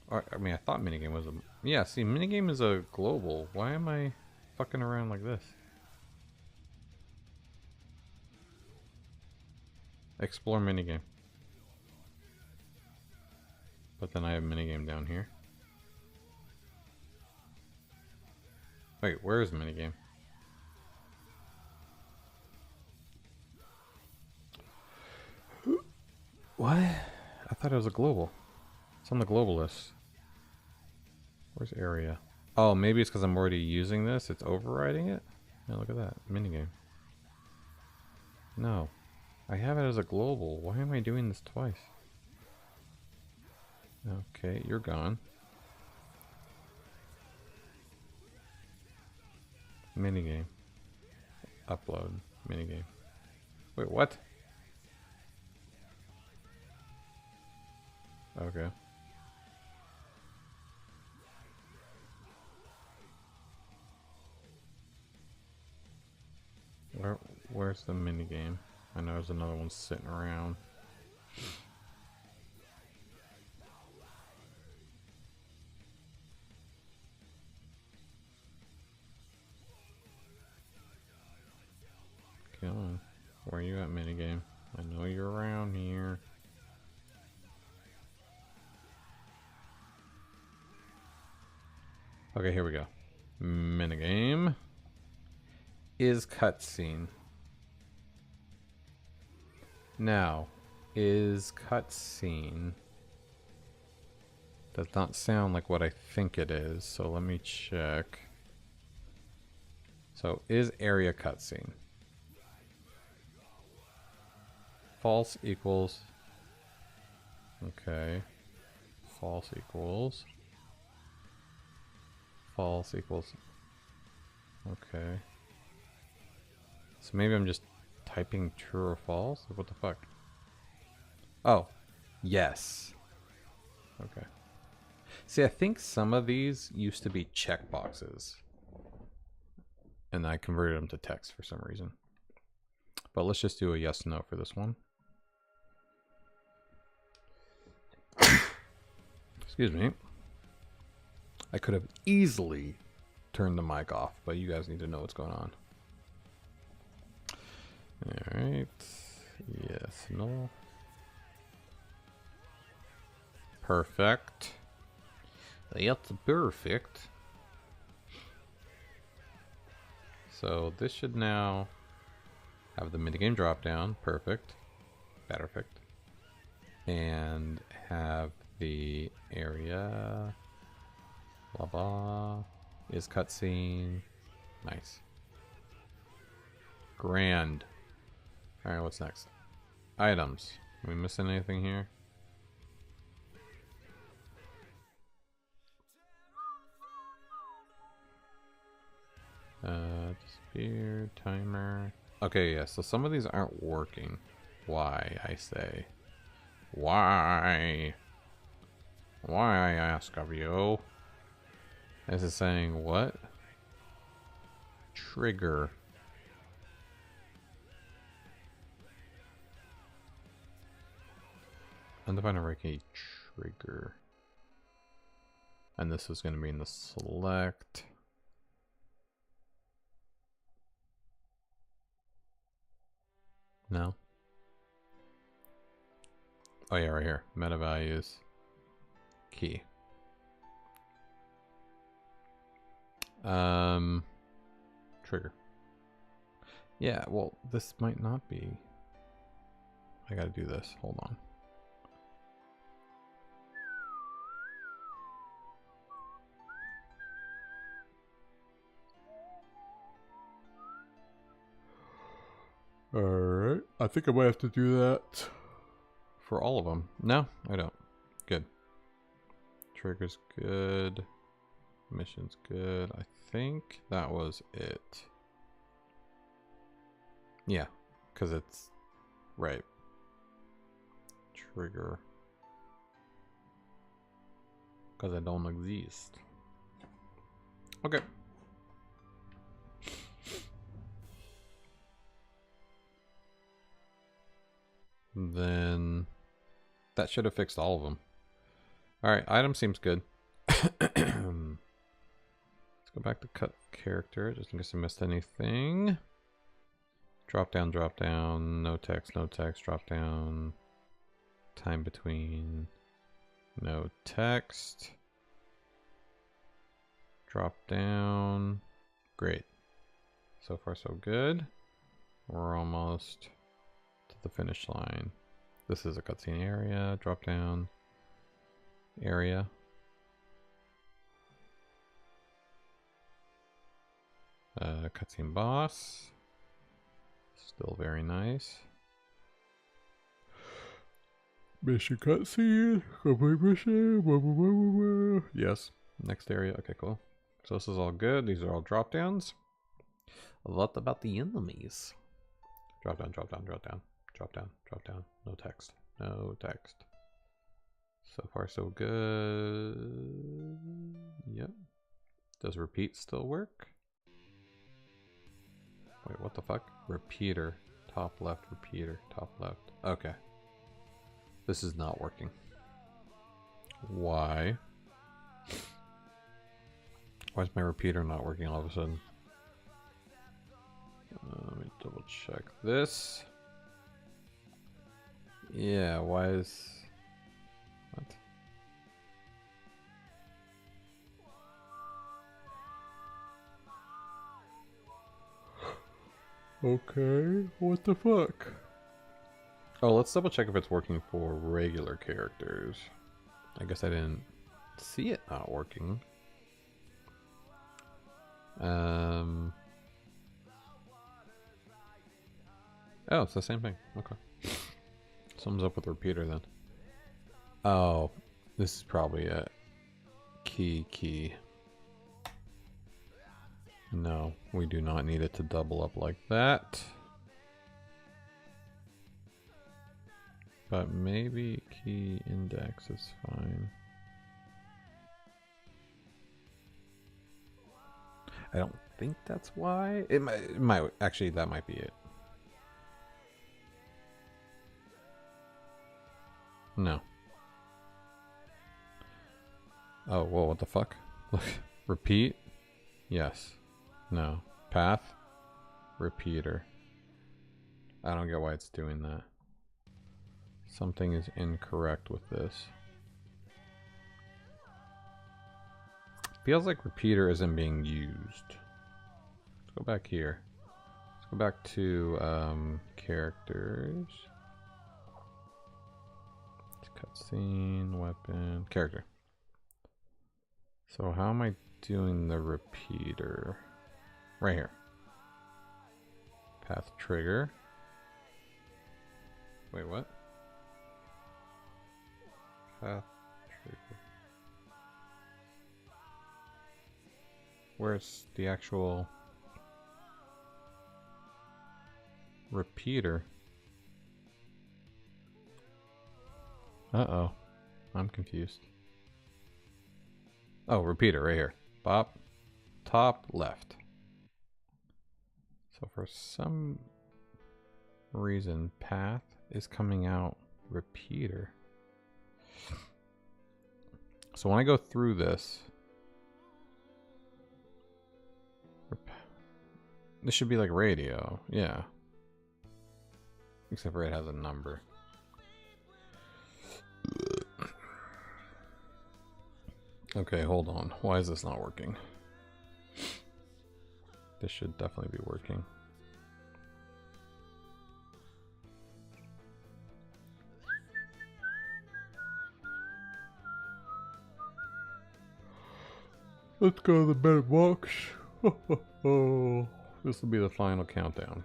Or, I mean, I thought minigame was a... Yeah, see, minigame is a global. Why am I fucking around like this? Explore minigame. But then I have minigame down here. Wait, where is minigame? What? I thought it was a global. It's on the global list. Where's area? Oh, maybe it's because I'm already using this. It's overriding it? Yeah, look at that. Minigame. No. I have it as a global. Why am I doing this twice? Okay, you're gone. Minigame. Upload. Minigame. Wait, what? Okay. Where's the minigame? I know there's another one sitting around. Come on. Where are you at, minigame? I know you're around here. Okay, here we go. Minigame is cutscene. Now, is cutscene does not sound like what I think it is, so let me check. So, is area cutscene? False equals. Okay. False equals. False equals. Okay. So maybe I'm just typing true or false? What the fuck? Oh. Yes. Okay. See, I think some of these used to be checkboxes. And I converted them to text for some reason. But let's just do a yes no for this one. Excuse me. I could have easily turned the mic off, but you guys need to know what's going on. Alright. Yes, no. Perfect. That's perfect. So this should now have the minigame drop down. Perfect. Perfect. And have the area. Blah blah. Is cutscene. Nice. Grand. Alright, what's next? Items. Are we missing anything here? Disappear, timer. Okay, yeah, so some of these aren't working. Why, I say. Why? Why, I ask of you? This is saying what? Trigger. Undefined array trigger. And this is going to be in the select. No. Oh yeah, right here. Meta values. Key. Trigger. Yeah, well, this might not be. I gotta do this. Hold on. Alright. I think I might have to do that for all of them. No, I don't. Good. Trigger's good. Mission's good. I think that was it. Yeah, because it's right. Trigger. Because I don't exist. Okay. Then that should have fixed all of them. Alright, item seems good. Let's go back to cut character, just in case I missed anything. Drop down, no text, drop down. Time between, no text. Drop down. Great. So far so good. We're almost to the finish line. This is a cutscene area, drop down. Area. Cutscene boss. Still very nice. Mission cutscene. Complete mission. Yes. Next area. Okay, cool. So this is all good. These are all drop downs. What about the enemies? Drop down, drop down, drop down, drop down, drop down. No text. No text. So far so good. Yep. Does repeat still work? Wait, what the fuck? Repeater. Top left, repeater. Top left. Okay. This is not working. Why? Why is my repeater not working all of a sudden? Let me double check this. Yeah, why is... What? Okay, what the fuck? Oh, let's double check if it's working for regular characters. I guess I didn't see it not working. Oh, it's the same thing. Okay. Something's up with the repeater then. Oh, this is probably it. Key. No, we do not need it to double up like that. But maybe key index is fine. I don't think that's why. It might actually, that might be it. No. Oh, whoa, what the fuck? Repeat? Yes. No. Path? Repeater. I don't get why it's doing that. Something is incorrect with this. Feels like repeater isn't being used. Let's go back here. Let's go back to characters. Cutscene, weapon, character. So how am I doing the repeater? Right here. Path trigger. Wait, what? Path trigger. Where's the actual repeater? Uh-oh. I'm confused. Oh, repeater right here. Bop. Top left. So for some reason, path is coming out repeater. So when I go through this, this should be like radio. Yeah. Except for it has a number. Okay, hold on. Why is this not working? This should definitely be working. Let's go to the better box. This will be the final countdown.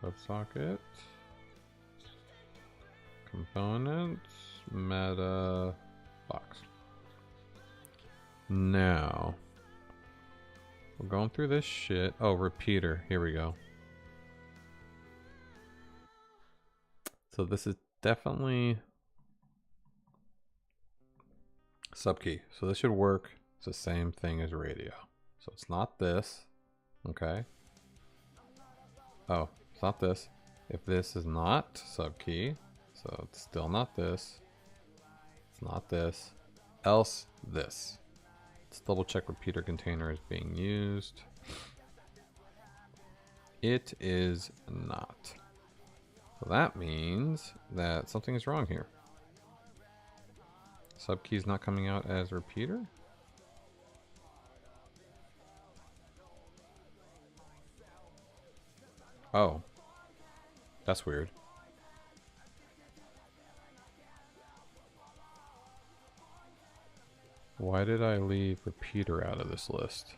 WebSocket. Components. Meta. Box. Now. We're going through this shit. Oh, repeater. Here we go. So this is definitely subkey. So this should work. It's the same thing as radio. So it's not this. Okay. Oh, it's not this. If this is not subkey, so it's still not this. It's not this. Else this. Let's double check repeater container is being used. It is not. So that means that something is wrong here. Subkey is not coming out as repeater. Oh, that's weird. Why did I leave repeater out of this list?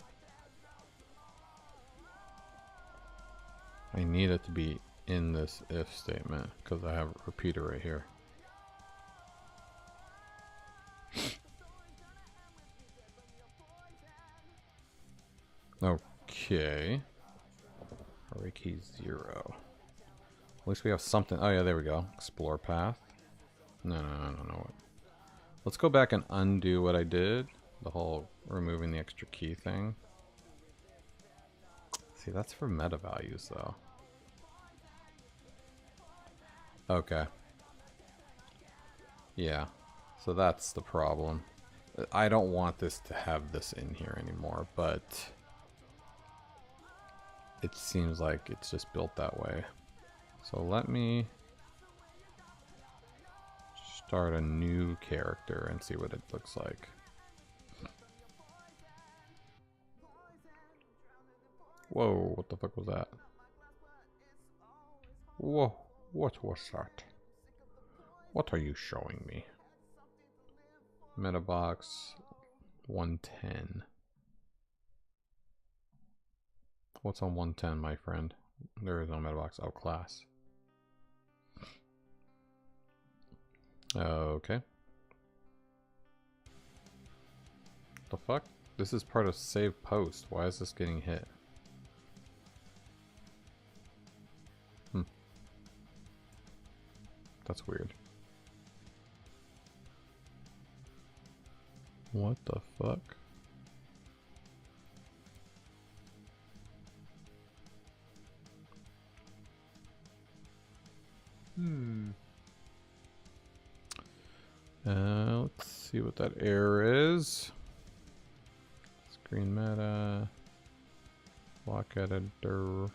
I need it to be in this if statement because I have repeater right here. Okay. Array key 0. At least we have something. Oh yeah, there we go. Explore path. No. Let's go back and undo what I did. The whole removing the extra key thing. See, that's for meta values, though. Okay. Yeah. So that's the problem. I don't want this to have this in here anymore, but it seems like it's just built that way. So let me start a new character and see what it looks like. Whoa, what the fuck was that? Whoa, what was that? What are you showing me? Meta box 110. What's on 110, my friend? There is no meta box. Oh, class. Okay. The fuck? This is part of save post. Why is this getting hit? That's weird. What the fuck? Let's see what that error is. Screen meta. Block editor.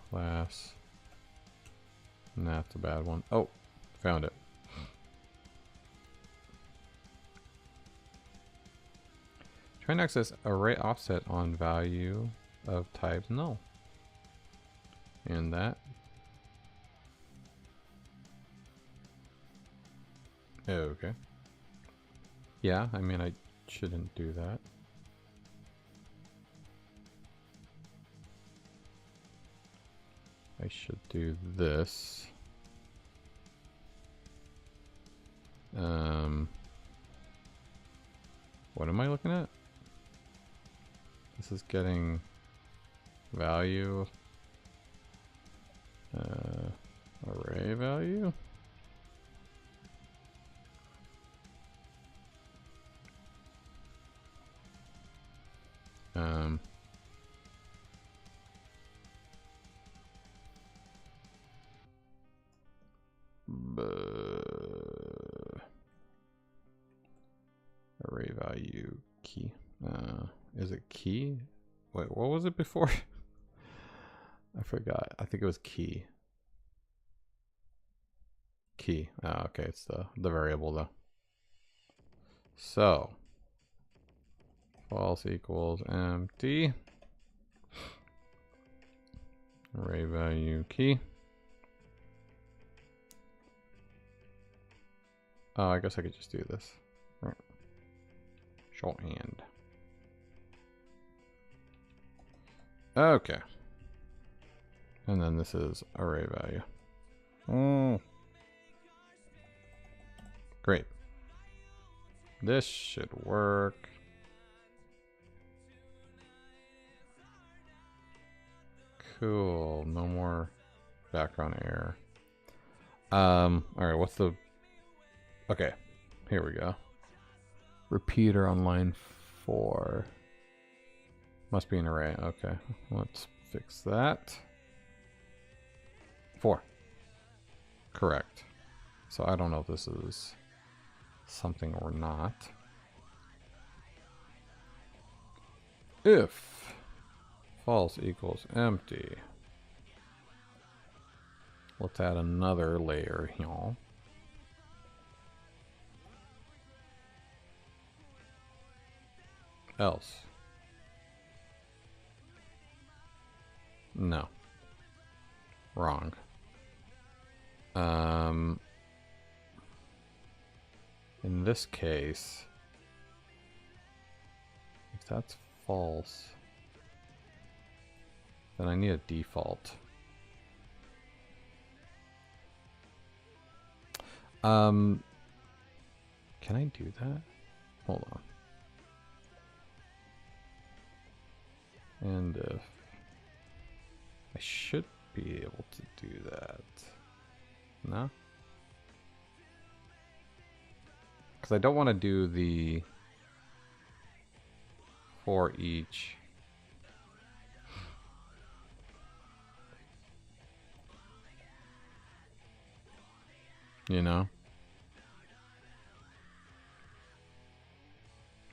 Class. That's a bad one. Oh, found it. Try and access array offset on value of type null. And that. Okay. Yeah, I mean, I shouldn't do that. I should do this. What am I looking at? This is getting value. Array value. Array value key. Is it key? Wait, what was it before? I forgot. I think it was key. Key. Oh, okay, it's the variable though. So false equals empty. Array value key. Oh, I guess I could just do this. Right. Shorthand. Okay. And then this is array value. Great. This should work. Cool. No more background error. Alright, what's the... Okay. Here we go. Repeater on line 4. Must be an array. Okay. Let's fix that. 4. Correct. So I don't know if this is something or not. If false equals empty, let's add another layer here. Else. No. Wrong. In this case, if that's false, then I need a default. Can I do that? Hold on. And if I should be able to do that. No? Because I don't want to do the for each. You know?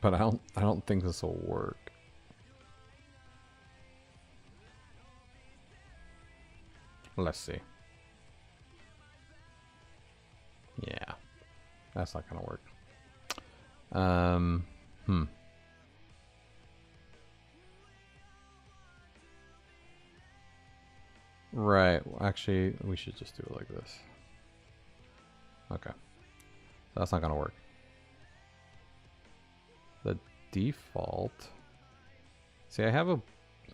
But I don't think this will work. Let's see. Yeah. That's not gonna work. Right. Actually, we should just do it like this. Okay. That's not gonna work. The default. See, I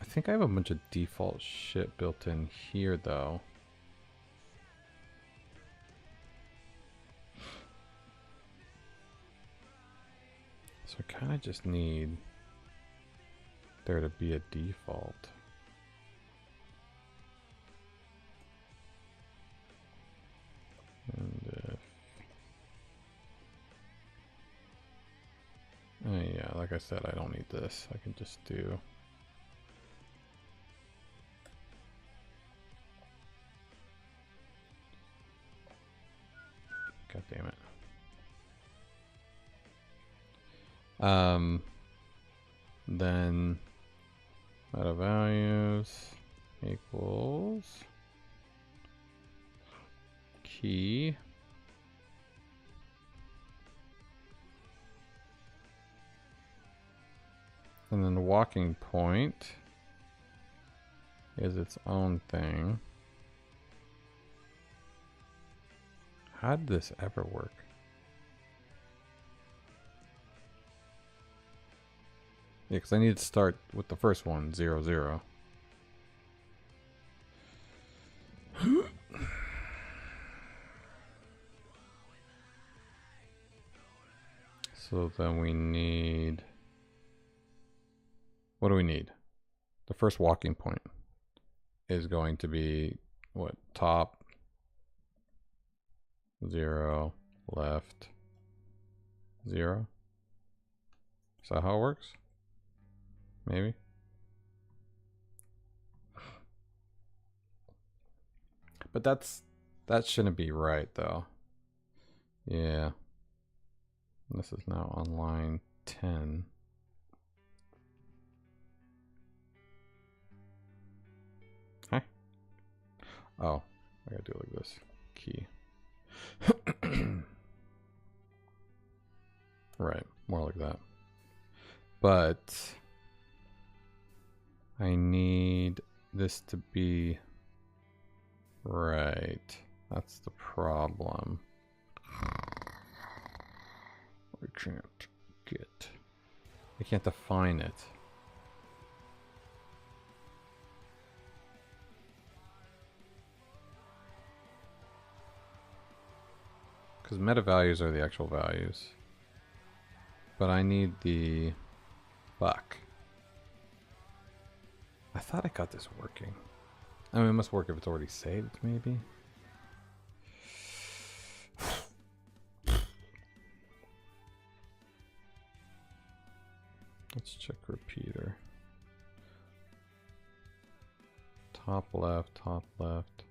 think I have a bunch of default shit built in here, though. So I kind of just need there to be a default. And yeah, like I said, I don't need this. I can just do. God damn it. Then meta values equals key and then the walking point is its own thing. How did this ever work? Yeah, because I need to start with the first one, 0, 0. So then we need... What do we need? The first walking point is going to be, what, top, 0, left, 0. Is that how it works? Maybe. But that shouldn't be right, though. Yeah. This is now on line 10. Huh? Oh, I gotta do it like this. Key. Right, more like that. But I need this to be right. That's the problem. I can't get. I can't define it. Because meta values are the actual values. But I need the... Fuck. I thought I got this working. I mean, it must work if it's already saved, maybe? Let's check repeater. Top left, top left.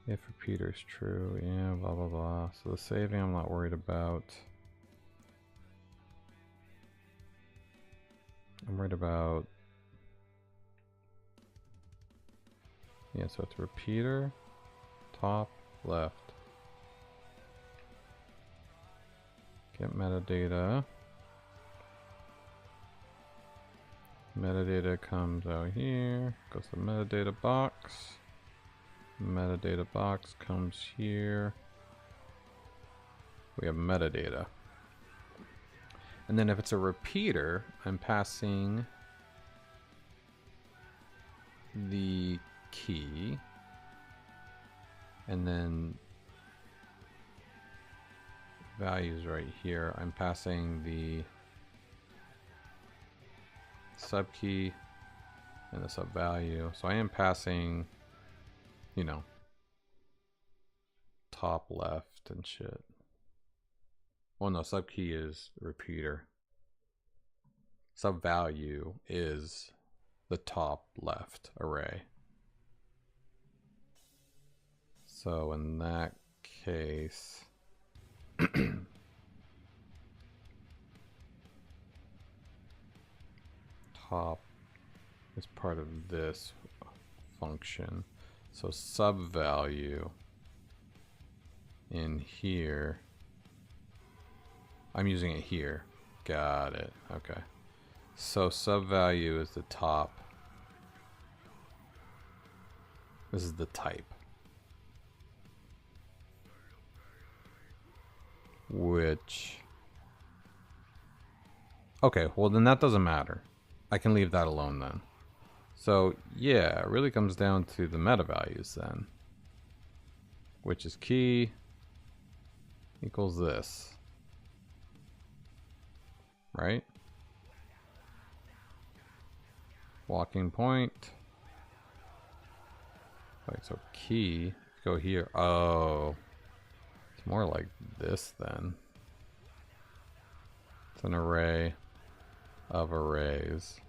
If repeater is true, yeah, blah, blah, blah. So the saving I'm not worried about. I'm worried about... Yeah, so it's repeater, top, left. Get metadata. Metadata comes out here, goes to the metadata box. Metadata box comes here. We have metadata. And then if it's a repeater, I'm passing the key. And then values right here. I'm passing the sub key and the sub value. So I am passing, you know, top left and shit. Well, no, sub key is repeater. Sub value is the top left array. So in that case, top is part of this function. So sub value in here, I'm using it here. Got it. Okay. So sub value is the top. This is the type. Which, okay, well then that doesn't matter. I can leave that alone then. So yeah, it really comes down to the meta values then, which is key equals this, right? Walking point. Like, so key, go here. Oh, it's more like this then. It's an array of arrays.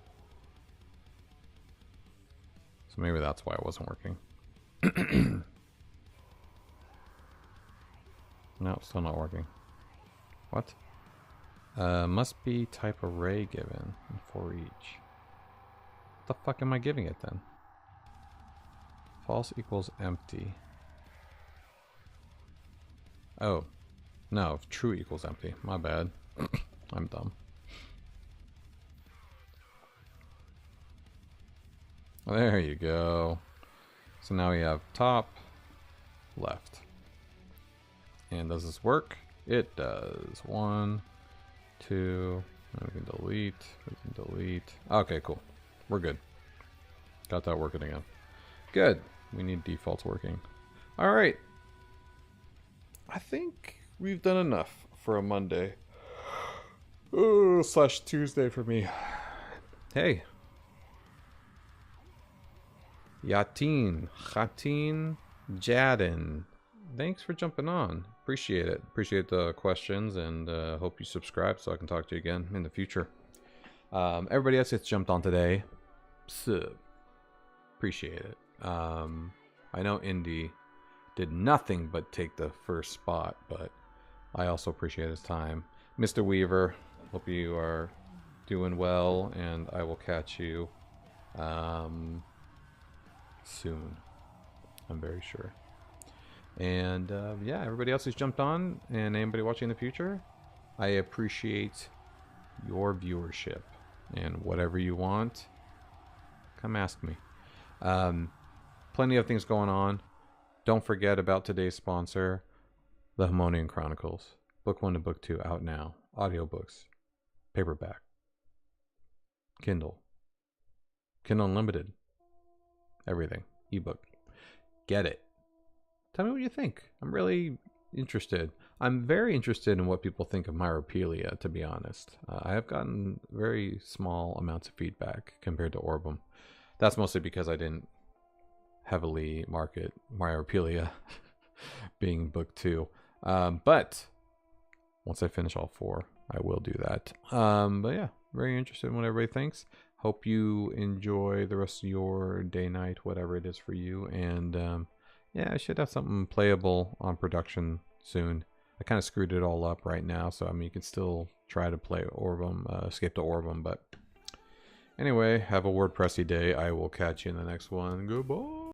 So maybe that's why it wasn't working. No, still not working. What? Must be type array given for each. What the fuck am I giving it then? False equals empty. Oh, no, true equals empty. My bad. I'm dumb. There you go. So now we have top, left. And does this work? It does. 1, 2, we can delete, we can delete. Okay, cool. We're good. Got that working again. Good. We need defaults working. All right. I think we've done enough for a Monday. Ooh, / Tuesday for me. Hey. Yatin, Khatin, Jadin. Thanks for jumping on. Appreciate it. Appreciate the questions, and hope you subscribe so I can talk to you again in the future. Everybody else that's jumped on today, appreciate it. I know Indy did nothing but take the first spot, but I also appreciate his time. Mr. Weaver, hope you are doing well, and I will catch you soon. I'm very sure. And yeah, everybody else who's jumped on, and anybody watching in the future, I appreciate your viewership. And whatever you want, come ask me. Plenty of things going on. Don't forget about today's sponsor, The Harmonian Chronicles. Book 1 and Book 2 out now. Audiobooks, paperback, Kindle Unlimited, everything, ebook. Get it. Tell me what you think. I'm really interested. I'm very interested in what people think of Miropelia, to be honest. I have gotten very small amounts of feedback compared to Orbem. That's mostly because I didn't heavily market Miropelia being book 2. But once I finish all 4, I will do that. But yeah, very interested in what everybody thinks. Hope you enjoy the rest of your day, night, whatever it is for you. And yeah, I should have something playable on production soon. I kind of screwed it all up right now, so I mean, you can still try to play Orbem, Escape to Orbem, but anyway, have a WordPressy day. I will catch you in the next one. Goodbye.